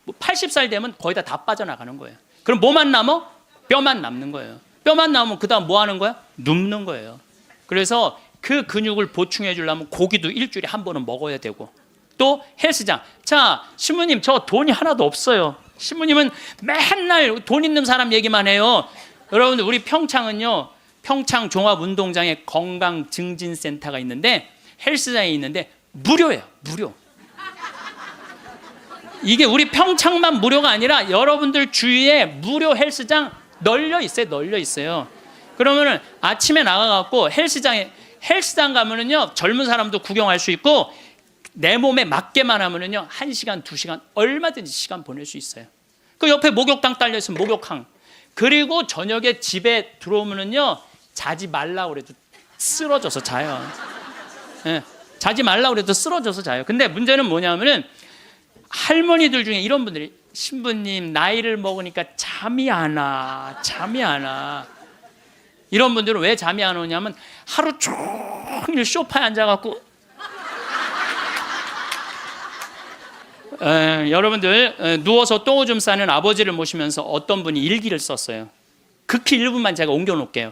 80살 되면 거의 다 빠져나가는 거예요. 그럼 뭐만 남어? 뼈만 남는 거예요. 뼈만 남으면 그 다음 뭐 하는 거야? 눕는 거예요. 그래서 그 근육을 보충해 주려면 고기도 일주일에 한 번은 먹어야 되고, 또 헬스장. 자, 신부님 저 돈이 하나도 없어요. 신부님은 맨날 돈 있는 사람 얘기만 해요. 여러분들 우리 평창은요, 평창 종합운동장에 건강증진센터가 있는데, 헬스장이 있는데 무료예요. 무료. 이게 우리 평창만 무료가 아니라 여러분들 주위에 무료 헬스장 널려 있어요. 널려 있어요. 그러면은 아침에 나가갖고 헬스장 가면은요 젊은 사람도 구경할 수 있고, 내 몸에 맞게만 하면은요 1시간, 2시간 얼마든지 시간 보낼 수 있어요. 그 옆에 목욕탕 딸려 있으면 목욕탕. 그리고 저녁에 집에 들어오면은요 자지 말라 그래도 쓰러져서 자요. 네, 자지 말라 그래도 쓰러져서 자요. 근데 문제는 뭐냐면은 할머니들 중에 이런 분들이, 신부님 나이를 먹으니까 잠이 안 와. 이런 분들은 왜 잠이 안 오냐면 하루 종일 소파에 앉아갖고 여러분들 누워서 똥오줌 싸는 아버지를 모시면서 어떤 분이 일기를 썼어요. 극히 일부만 제가 옮겨놓을게요.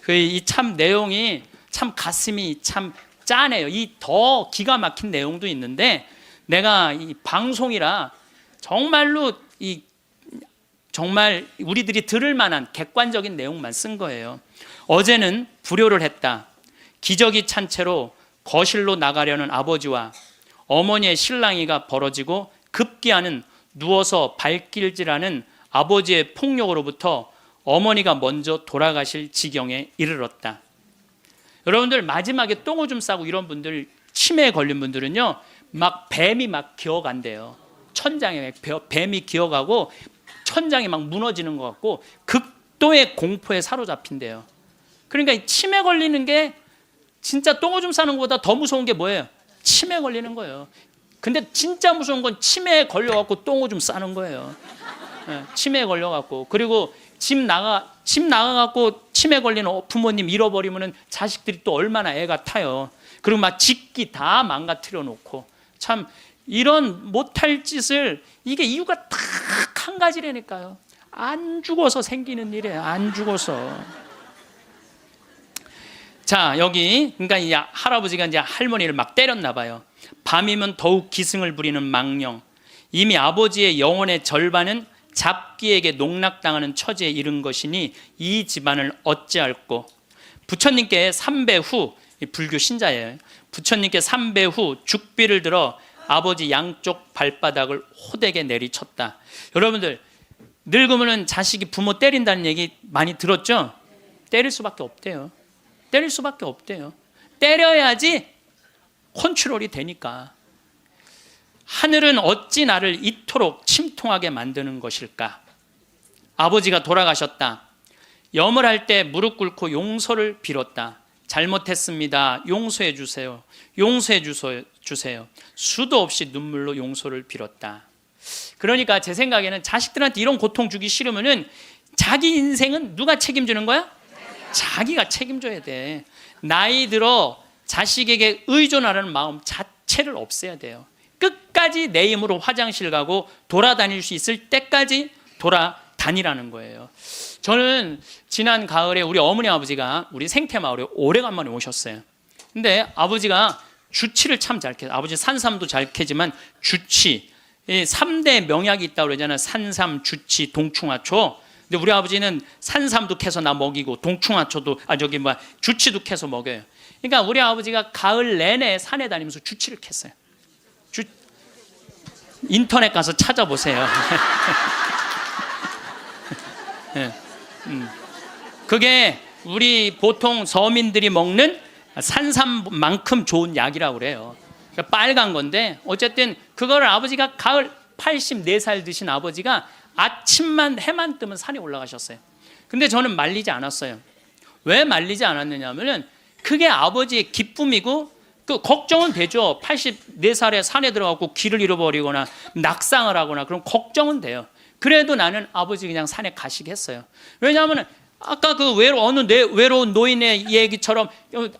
이 참 내용이 참 가슴이 참 짠해요. 이 더 기가 막힌 내용도 있는데 내가 이 방송이라 정말로 정말 우리들이 들을 만한 객관적인 내용만 쓴 거예요. 어제는 불효를 했다. 기저귀 찬 채로 거실로 나가려는 아버지와 어머니의 실랑이가 벌어지고 급기야는 누워서 발길질하는 아버지의 폭력으로부터 어머니가 먼저 돌아가실 지경에 이르렀다. 여러분들 마지막에 똥오줌 싸고 이런 분들, 치매에 걸린 분들은요 막 뱀이 막 기어간대요. 천장에 뱀이 기어가고 천장이 막 무너지는 것 같고 극도의 공포에 사로잡힌대요. 그러니까 치매 걸리는 게 진짜 똥오줌 싸는 것보다 더 무서운 게 뭐예요? 치매 걸리는 거예요. 근데 진짜 무서운 건 치매에 걸려갖고 똥오줌 싸는 거예요. 치매에 걸려갖고. 그리고 집 나가갖고 치매 걸리는 부모님 잃어버리면은 자식들이 또 얼마나 애가 타요. 그리고 막 집기 다 망가뜨려 놓고. 참 이런 못할 짓을, 이게 이유가 딱 한 가지라니까요. 안 죽어서 생기는 일이에요. 안 죽어서. 자, 여기 그러니까 이 할아버지가 이제 할머니를 막 때렸나 봐요. 밤이면 더욱 기승을 부리는 망령. 이미 아버지의 영혼의 절반은 잡기에게 농락당하는 처지에 이른 것이니 이 집안을 어찌할꼬. 부처님께 3배 후, 불교 신자예요. 부처님께 3배 후 죽비를 들어 아버지 양쪽 발바닥을 호되게 내리쳤다. 여러분들 늙으면 자식이 부모 때린다는 얘기 많이 들었죠? 때릴 수밖에 없대요. 때릴 수밖에 없대요. 때려야지 컨트롤이 되니까. 하늘은 어찌 나를 이토록 침통하게 만드는 것일까? 아버지가 돌아가셨다. 염을 할 때 무릎 꿇고 용서를 빌었다. 잘못했습니다. 용서해 주세요. 용서해 주세요. 수도 없이 눈물로 용서를 빌었다. 그러니까 제 생각에는 자식들한테 이런 고통 주기 싫으면은 자기 인생은 누가 책임지는 거야? 자기가 책임져야 돼. 나이 들어 자식에게 의존하라는 마음 자체를 없애야 돼요. 끝까지 내 힘으로 화장실 가고 돌아다닐 수 있을 때까지 돌아다니라는 거예요. 저는 지난 가을에 우리 어머니 아버지가 우리 생태마을에 오래간만에 오셨어요. 근데 아버지가 주치를 참 잘 캐요. 아버지 산삼도 잘 캐지만 주치, 3대 명약이 있다고 그러잖아요. 산삼, 주치, 동충하초. 근데 우리 아버지는 산삼도 캐서 나 먹이고 동충하초도 주치도 캐서 먹여요. 그러니까 우리 아버지가 가을 내내 산에 다니면서 주치를 캤어요. 인터넷 가서 찾아보세요. 네. 그게 우리 보통 서민들이 먹는 산삼만큼 좋은 약이라고 그래요. 그러니까 빨간 건데 어쨌든 그거를 아버지가 가을 84살 드신 아버지가 아침만 해만 뜨면 산에 올라가셨어요. 근데 저는 말리지 않았어요. 왜 말리지 않았느냐 하면은 그게 아버지의 기쁨이고 그 걱정은 되죠. 84살에 산에 들어가고 길을 잃어버리거나 낙상을 하거나 그럼 걱정은 돼요. 그래도 나는 아버지 그냥 산에 가시게 했어요. 왜냐하면 아까 그 어느 외로운 노인의 얘기처럼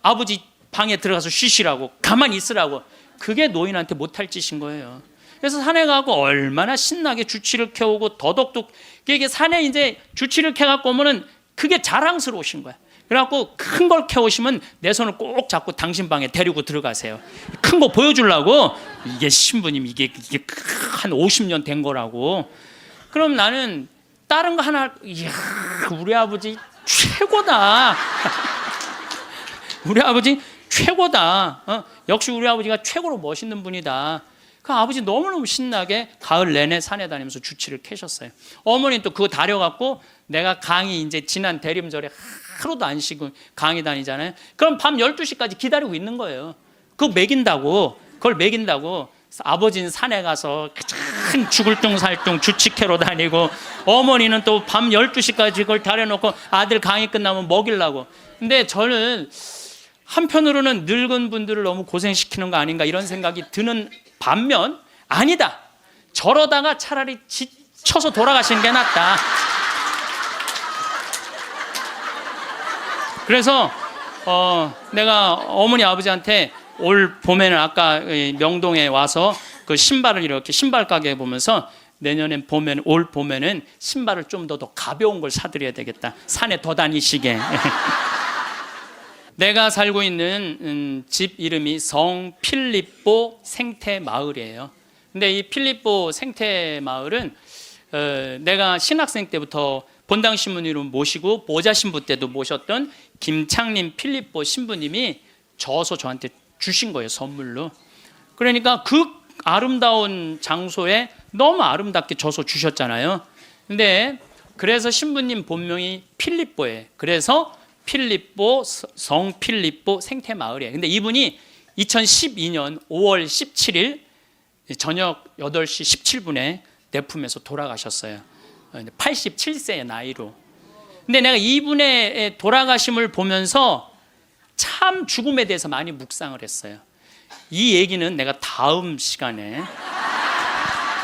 아버지 방에 들어가서 쉬시라고 가만히 있으라고 그게 노인한테 못할 짓인 거예요. 그래서 산에 가고 얼마나 신나게 주치를 캐오고 더덕도 이게 산에 이제 주치를 캐갖고 오면은 그게 자랑스러우신 거야. 그래갖고 큰 걸 캐오시면 내 손을 꼭 잡고 당신 방에 데리고 들어가세요. 큰 거 보여주려고 이게 신부님 이게 한 50년 된 거라고. 그럼 나는 다른 거 하나 이야 우리 아버지 최고다. 우리 아버지 최고다. 역시 우리 아버지가 최고로 멋있는 분이다. 그 아버지 너무너무 신나게 가을 내내 산에 다니면서 주치를 캐셨어요. 어머니는 또 그거 다려갖고 내가 강의 이제 지난 대림절에 하루도 안 쉬고 강의 다니잖아요. 그럼 밤 12시까지 기다리고 있는 거예요. 그거 먹인다고. 그걸 먹인다고. 아버지는 산에 가서 큰 죽을 둥 살 둥 주치 캐러 다니고 어머니는 또 밤 12시까지 그걸 다려놓고 아들 강의 끝나면 먹이려고. 근데 저는 한편으로는 늙은 분들을 너무 고생시키는 거 아닌가 이런 생각이 드는 반면 아니다. 저러다가 차라리 지쳐서 돌아가시는 게 낫다. 그래서 내가 어머니 아버지한테 올 봄에는 아까 명동에 와서 그 신발을 이렇게 신발 가게 보면서 내년엔 올 봄에는 신발을 좀 더 가벼운 걸 사드려야 되겠다. 산에 더 다니시게. 내가 살고 있는 집 이름이 성필립보 생태마을이에요. 근데 이 필립보 생태마을은 내가 신학생 때부터 본당 신부님을 모시고 모자 신부 때도 모셨던 김창림 필립보 신부님이 저서 저한테 주신 거예요, 선물로. 그러니까 그 아름다운 장소에 너무 아름답게 저서 주셨잖아요. 근데 그래서 신부님 본명이 필립보예요. 그래서 필립보 성필립보 생태마을이에요. 근데 이분이 2012년 5월 17일 저녁 8시 17분에 내 품에서 돌아가셨어요. 87세의 나이로. 근데 내가 이분의 돌아가심을 보면서 참 죽음에 대해서 많이 묵상을 했어요. 이 얘기는 내가 다음 시간에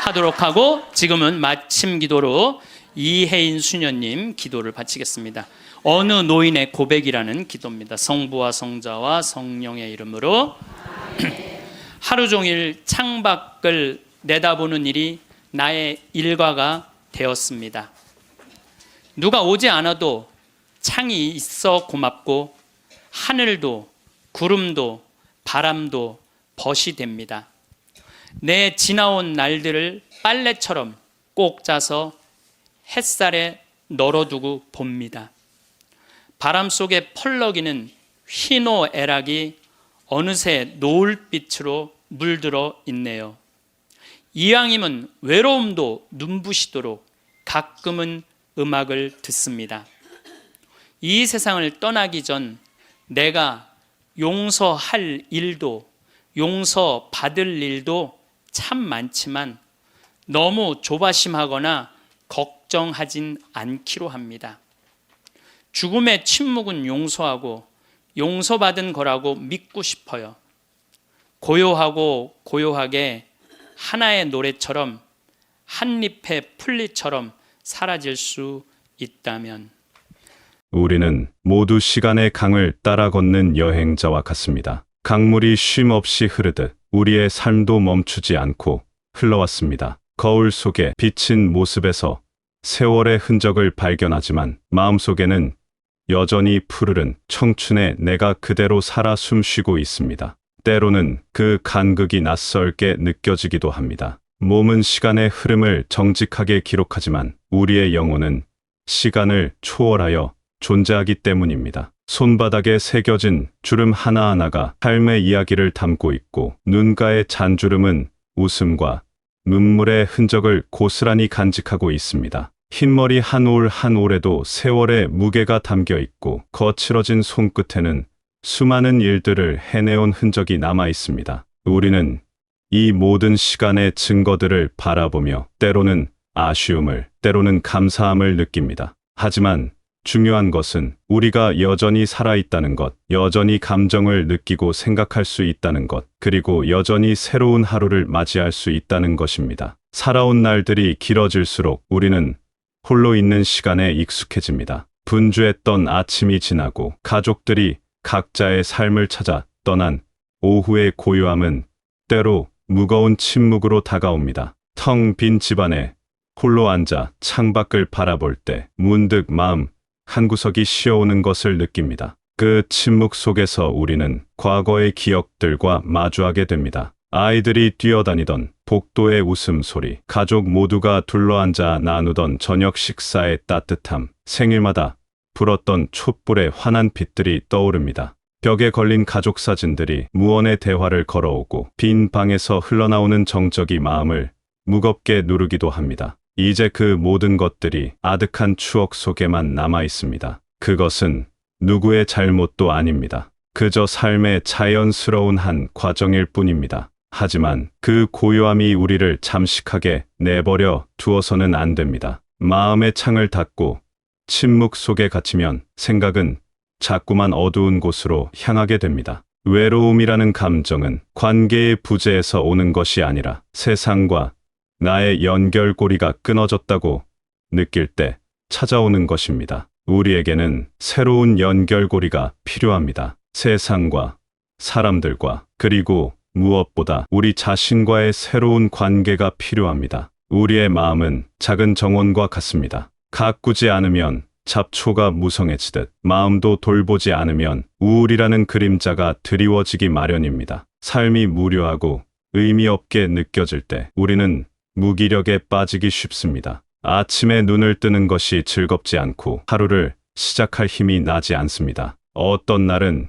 하도록 하고 지금은 마침 기도로 이혜인 수녀님 기도를 바치겠습니다. 어느 노인의 고백이라는 기도입니다. 성부와 성자와 성령의 이름으로. 하루 종일 창밖을 내다보는 일이 나의 일과가 되었습니다. 누가 오지 않아도 창이 있어 고맙고 하늘도 구름도 바람도 벗이 됩니다. 내 지나온 날들을 빨래처럼 꼭 짜서 햇살에 널어두고 봅니다. 바람 속에 펄럭이는 휘노애락이 어느새 노을빛으로 물들어 있네요. 이왕이면 외로움도 눈부시도록 가끔은 음악을 듣습니다. 이 세상을 떠나기 전 내가 용서할 일도 용서받을 일도 참 많지만 너무 조바심하거나 걱정하진 않기로 합니다. 죽음의 침묵은 용서하고 용서받은 거라고 믿고 싶어요. 고요하고 고요하게 하나의 노래처럼 한 잎의 풀잎처럼 사라질 수 있다면 우리는 모두 시간의 강을 따라 걷는 여행자와 같습니다. 강물이 쉼 없이 흐르듯 우리의 삶도 멈추지 않고 흘러왔습니다. 거울 속에 비친 모습에서 세월의 흔적을 발견하지만 마음속에는 여전히 푸르른 청춘의 내가 그대로 살아 숨쉬고 있습니다. 때로는 그 간극이 낯설게 느껴지기도 합니다. 몸은 시간의 흐름을 정직하게 기록하지만 우리의 영혼은 시간을 초월하여 존재하기 때문입니다. 손바닥에 새겨진 주름 하나하나가 삶의 이야기를 담고 있고 눈가의 잔주름은 웃음과 눈물의 흔적을 고스란히 간직하고 있습니다. 흰머리 한 올 한 올에도 세월의 무게가 담겨 있고 거칠어진 손끝에는 수많은 일들을 해내온 흔적이 남아 있습니다. 우리는 이 모든 시간의 증거들을 바라보며 때로는 아쉬움을, 때로는 감사함을 느낍니다. 하지만 중요한 것은 우리가 여전히 살아있다는 것, 여전히 감정을 느끼고 생각할 수 있다는 것, 그리고 여전히 새로운 하루를 맞이할 수 있다는 것입니다. 살아온 날들이 길어질수록 우리는 홀로 있는 시간에 익숙해집니다. 분주했던 아침이 지나고 가족들이 각자의 삶을 찾아 떠난 오후의 고요함은 때로 무거운 침묵으로 다가옵니다. 텅 빈 집안에 홀로 앉아 창밖을 바라볼 때 문득 마음 한구석이 쉬어오는 것을 느낍니다. 그 침묵 속에서 우리는 과거의 기억들과 마주하게 됩니다. 아이들이 뛰어다니던 복도의 웃음소리, 가족 모두가 둘러앉아 나누던 저녁 식사의 따뜻함, 생일마다 불었던 촛불의 환한 빛들이 떠오릅니다. 벽에 걸린 가족 사진들이 무언의 대화를 걸어오고 빈 방에서 흘러나오는 정적이 마음을 무겁게 누르기도 합니다. 이제 그 모든 것들이 아득한 추억 속에만 남아 있습니다. 그것은 누구의 잘못도 아닙니다. 그저 삶의 자연스러운 한 과정일 뿐입니다. 하지만 그 고요함이 우리를 잠식하게 내버려 두어서는 안 됩니다. 마음의 창을 닫고 침묵 속에 갇히면 생각은 자꾸만 어두운 곳으로 향하게 됩니다. 외로움이라는 감정은 관계의 부재에서 오는 것이 아니라 세상과 나의 연결고리가 끊어졌다고 느낄 때 찾아오는 것입니다. 우리에게는 새로운 연결고리가 필요합니다. 세상과 사람들과 그리고 무엇보다 우리 자신과의 새로운 관계가 필요합니다. 우리의 마음은 작은 정원과 같습니다. 가꾸지 않으면 잡초가 무성해지듯 마음도 돌보지 않으면 우울이라는 그림자가 드리워지기 마련입니다. 삶이 무료하고 의미 없게 느껴질 때 우리는 무기력에 빠지기 쉽습니다. 아침에 눈을 뜨는 것이 즐겁지 않고 하루를 시작할 힘이 나지 않습니다. 어떤 날은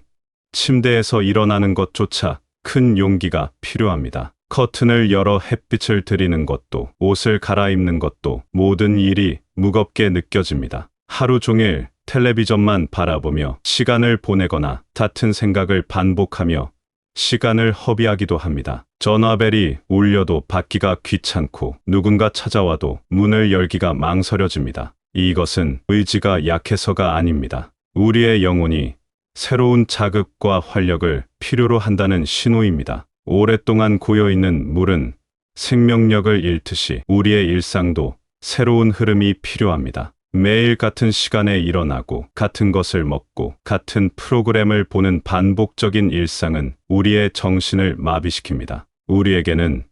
침대에서 일어나는 것조차 큰 용기가 필요합니다. 커튼을 열어 햇빛을 들이는 것도, 옷을 갈아입는 것도 모든 일이 무겁게 느껴집니다. 하루 종일 텔레비전만 바라보며 시간을 보내거나 같은 생각을 반복하며 시간을 허비하기도 합니다. 전화벨이 울려도 받기가 귀찮고 누군가 찾아와도 문을 열기가 망설여집니다. 이것은 의지가 약해서가 아닙니다. 우리의 영혼이 새로운 자극과 활력을 필요로 한다는 신호입니다. 오랫동안 고여있는 물은 생명력을 잃듯이 우리의 일상도 새로운 흐름이 필요합니다. 매일 같은 시간에 일어나고 같은 것을 먹고 같은 프로그램을 보는 반복적인 일상은 우리의 정신을 마비시킵니다. 우리에게는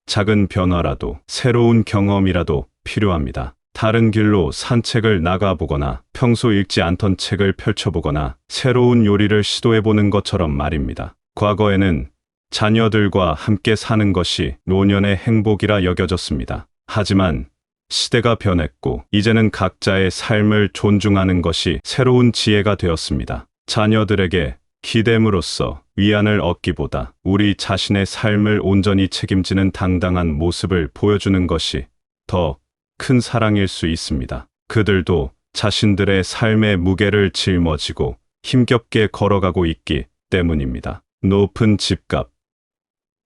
작은 변화라도 새로운 경험이라도 필요합니다. 다른 길로 산책을 나가보거나 평소 읽지 않던 책을 펼쳐보거나 새로운 요리를 시도해보는 것처럼 말입니다. 과거에는 자녀들과 함께 사는 것이 노년의 행복이라 여겨졌습니다. 하지만 시대가 변했고 이제는 각자의 삶을 존중하는 것이 새로운 지혜가 되었습니다. 자녀들에게 기대므로써 위안을 얻기보다 우리 자신의 삶을 온전히 책임지는 당당한 모습을 보여주는 것이 더 큰 사랑일 수 있습니다. 그들도 자신들의 삶의 무게를 짊어지고 힘겹게 걸어가고 있기 때문입니다. 높은 집값,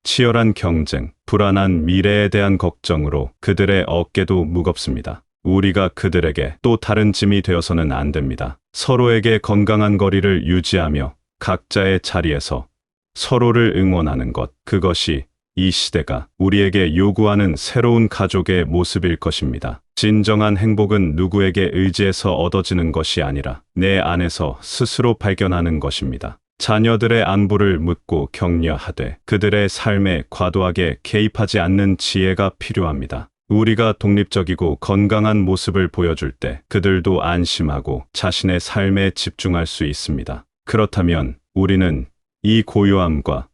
치열한 경쟁, 불안한 미래에 대한 걱정으로 그들의 어깨도 무겁습니다. 우리가 그들에게 또 다른 짐이 되어서는 안 됩니다. 서로에게 건강한 거리를 유지하며 각자의 자리에서 서로를 응원하는 것, 그것이 이 시대가 우리에게 요구하는 새로운 가족의 모습일 것입니다. 진정한 행복은 누구에게 의지해서 얻어지는 것이 아니라 내 안에서 스스로 발견하는 것입니다. 자녀들의 안부를 묻고 격려하되 그들의 삶에 과도하게 개입하지 않는 지혜가 필요합니다. 우리가 독립적이고 건강한 모습을 보여줄 때 그들도 안심하고 자신의 삶에 집중할 수 있습니다. 그렇다면 우리는 이 고요함과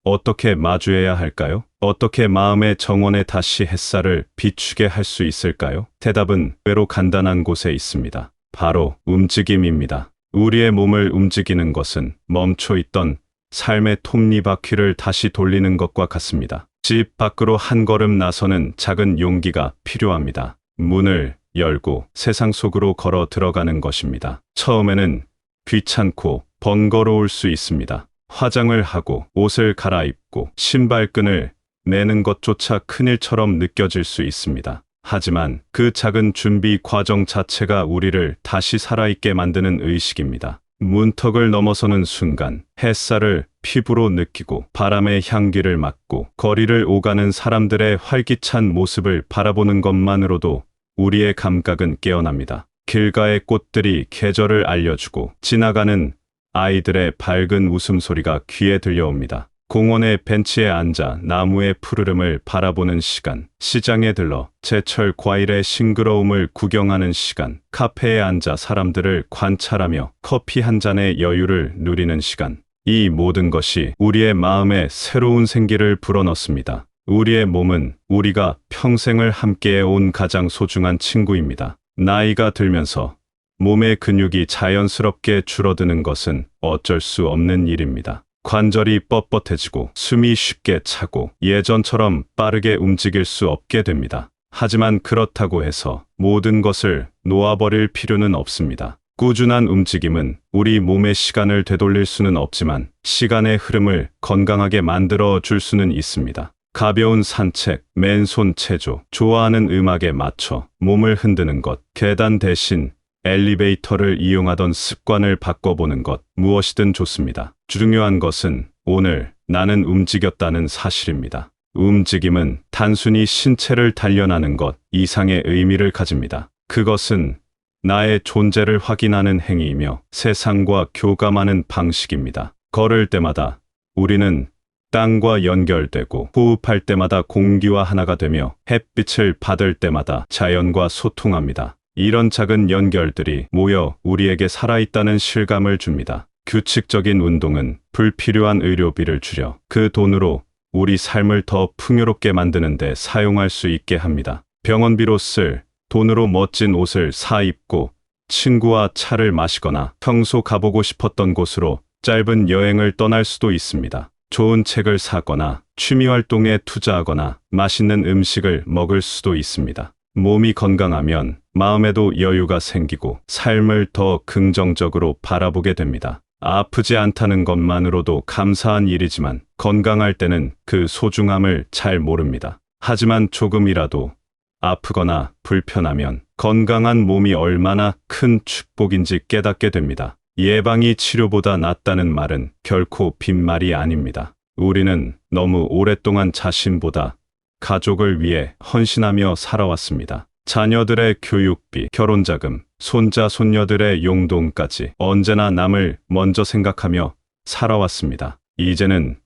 어떻게 마주해야 할까요? 어떻게 마음의 정원에 다시 햇살을 비추게 할 수 있을까요? 대답은 의외로 간단한 곳에 있습니다. 바로 움직임입니다. 우리의 몸을 움직이는 것은 멈춰 있던 삶의 톱니바퀴를 다시 돌리는 것과 같습니다. 집 밖으로 한 걸음 나서는 작은 용기가 필요합니다. 문을 열고 세상 속으로 걸어 들어가는 것입니다. 처음에는 귀찮고 번거로울 수 있습니다. 화장을 하고 옷을 갈아입고 신발끈을 매는 것조차 큰일처럼 느껴질 수 있습니다. 하지만 그 작은 준비 과정 자체가 우리를 다시 살아있게 만드는 의식입니다. 문턱을 넘어서는 순간 햇살을 피부로 느끼고 바람의 향기를 맡고 거리를 오가는 사람들의 활기찬 모습을 바라보는 것만으로도 우리의 감각은 깨어납니다. 길가의 꽃들이 계절을 알려주고 지나가는 아이들의 밝은 웃음소리가 귀에 들려옵니다. 공원의 벤치에 앉아 나무의 푸르름을 바라보는 시간, 시장에 들러 제철 과일의 싱그러움을 구경하는 시간, 카페에 앉아 사람들을 관찰하며 커피 한 잔의 여유를 누리는 시간. 이 모든 것이 우리의 마음에 새로운 생기를 불어넣습니다. 우리의 몸은 우리가 평생을 함께해 온 가장 소중한 친구입니다. 나이가 들면서 몸의 근육이 자연스럽게 줄어드는 것은 어쩔 수 없는 일입니다. 관절이 뻣뻣해지고 숨이 쉽게 차고 예전처럼 빠르게 움직일 수 없게 됩니다. 하지만 그렇다고 해서 모든 것을 놓아버릴 필요는 없습니다. 꾸준한 움직임은 우리 몸의 시간을 되돌릴 수는 없지만 시간의 흐름을 건강하게 만들어 줄 수는 있습니다. 가벼운 산책, 맨손 체조, 좋아하는 음악에 맞춰 몸을 흔드는 것, 계단 대신 엘리베이터를 이용하던 습관을 바꿔보는 것, 무엇이든 좋습니다. 중요한 것은 오늘 나는 움직였다는 사실입니다. 움직임은 단순히 신체를 단련하는 것 이상의 의미를 가집니다. 그것은 나의 존재를 확인하는 행위이며 세상과 교감하는 방식입니다. 걸을 때마다 우리는 땅과 연결되고 호흡할 때마다 공기와 하나가 되며 햇빛을 받을 때마다 자연과 소통합니다. 이런 작은 연결들이 모여 우리에게 살아있다는 실감을 줍니다. 규칙적인 운동은 불필요한 의료비를 줄여 그 돈으로 우리 삶을 더 풍요롭게 만드는 데 사용할 수 있게 합니다. 병원비로 쓸 돈으로 멋진 옷을 사 입고 친구와 차를 마시거나 평소 가보고 싶었던 곳으로 짧은 여행을 떠날 수도 있습니다. 좋은 책을 사거나 취미 활동에 투자하거나 맛있는 음식을 먹을 수도 있습니다. 몸이 건강하면 마음에도 여유가 생기고 삶을 더 긍정적으로 바라보게 됩니다. 아프지 않다는 것만으로도 감사한 일이지만 건강할 때는 그 소중함을 잘 모릅니다. 하지만 조금이라도 아프거나 불편하면 건강한 몸이 얼마나 큰 축복인지 깨닫게 됩니다. 예방이 치료보다 낫다는 말은 결코 빈말이 아닙니다. 우리는 너무 오랫동안 자신보다 가족을 위해 헌신하며 살아왔습니다. 자녀들의 교육비, 결혼자금, 손자, 손녀들의 용돈까지 언제나 남을 먼저 생각하며 살아왔습니다. 이제는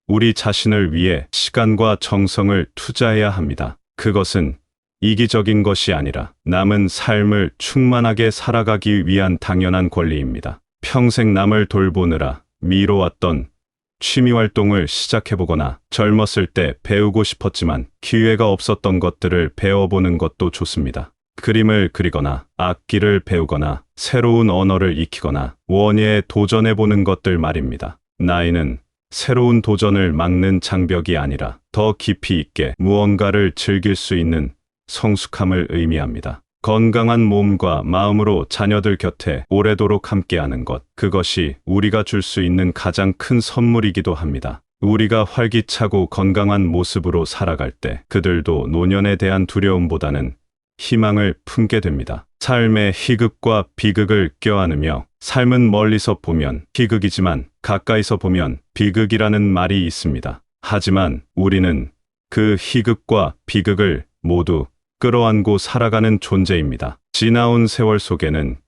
우리 자신을 위해 시간과 정성을 투자해야 합니다. 그것은 이기적인 것이 아니라 남은 삶을 충만하게 살아가기 위한 당연한 권리입니다. 평생 남을 돌보느라 미뤄왔던 취미활동을 시작해보거나 젊었을 때 배우고 싶었지만 기회가 없었던 것들을 배워보는 것도 좋습니다. 그림을 그리거나 악기를 배우거나 새로운 언어를 익히거나 원예에 도전해보는 것들 말입니다. 나이는 새로운 도전을 막는 장벽이 아니라 더 깊이 있게 무언가를 즐길 수 있는 성숙함을 의미합니다. 건강한 몸과 마음으로 자녀들 곁에 오래도록 함께하는 것, 그것이 우리가 줄 수 있는 가장 큰 선물이기도 합니다. 우리가 활기차고 건강한 모습으로 살아갈 때 그들도 노년에 대한 두려움보다는 희망을 품게 됩니다. 삶의 희극과 비극을 껴안으며 삶은 멀리서 보면 희극이지만 가까이서 보면 비극이라는 말이 있습니다. 하지만 우리는 그 희극과 비극을 모두 끌어안고 살아가는 존재입니다. 지나온 세월 속에는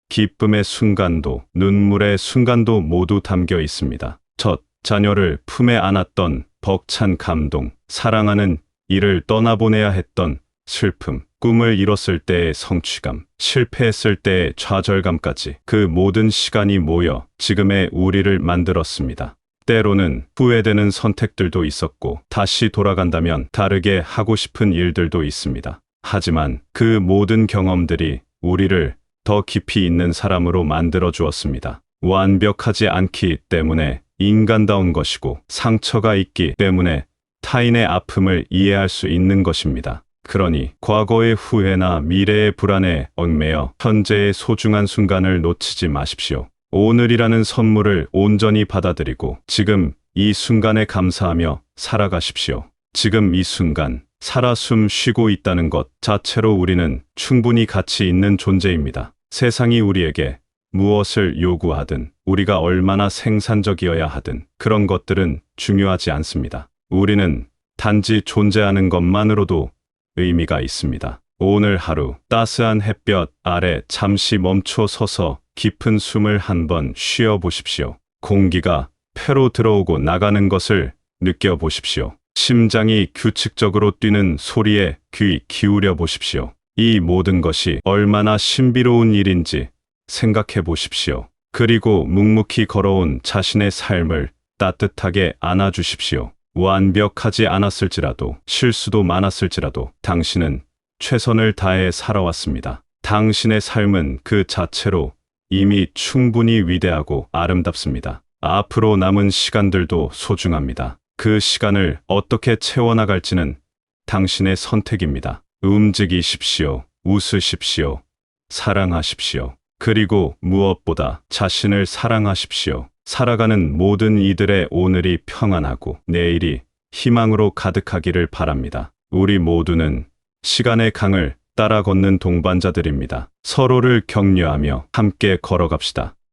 기쁨의 순간도 눈물의 순간도 모두 담겨 있습니다. 첫 자녀를 품에 안았던 벅찬 감동, 사랑하는 이를 떠나보내야 했던 슬픔, 꿈을 이뤘을 때의 성취감, 실패했을 때의 좌절감까지 그 모든 시간이 모여 지금의 우리를 만들었습니다. 때로는 후회되는 선택들도 있었고 다시 돌아간다면 다르게 하고 싶은 일들도 있습니다. 하지만 그 모든 경험들이 우리를 더 깊이 있는 사람으로 만들어 주었습니다. 완벽하지 않기 때문에 인간다운 것이고 상처가 있기 때문에 타인의 아픔을 이해할 수 있는 것입니다. 그러니 과거의 후회나 미래의 불안에 얽매여 현재의 소중한 순간을 놓치지 마십시오. 오늘이라는 선물을 온전히 받아들이고 지금 이 순간에 감사하며 살아가십시오. 지금 이 순간 살아 숨 쉬고 있다는 것 자체로 우리는 충분히 가치 있는 존재입니다. 세상이 우리에게 무엇을 요구하든 우리가 얼마나 생산적이어야 하든 그런 것들은 중요하지 않습니다. 우리는 단지 존재하는 것만으로도 의미가 있습니다. 오늘 하루 따스한 햇볕 아래 잠시 멈춰 서서 깊은 숨을 한번 쉬어 보십시오. 공기가 폐로 들어오고 나가는 것을 느껴보십시오. 심장이 규칙적으로 뛰는 소리에 귀 기울여 보십시오. 이 모든 것이 얼마나 신비로운 일인지 생각해 보십시오. 그리고 묵묵히 걸어온 자신의 삶을 따뜻하게 안아주십시오. 완벽하지 않았을지라도 실수도 많았을지라도 당신은 최선을 다해 살아왔습니다. 당신의 삶은 그 자체로 이미 충분히 위대하고 아름답습니다. 앞으로 남은 시간들도 소중합니다. 그 시간을 어떻게 채워나갈지는 당신의 선택입니다. 움직이십시오. 웃으십시오. 사랑하십시오. 그리고 무엇보다 자신을 사랑하십시오. 살아가는 모든 이들의 오늘이 평안하고 내일이 희망으로 가득하기를 바랍니다. 우리 모두는 시간의 강을 따라 걷는 동반자들입니다. 서로를 격려하며 함께 걸어갑시다.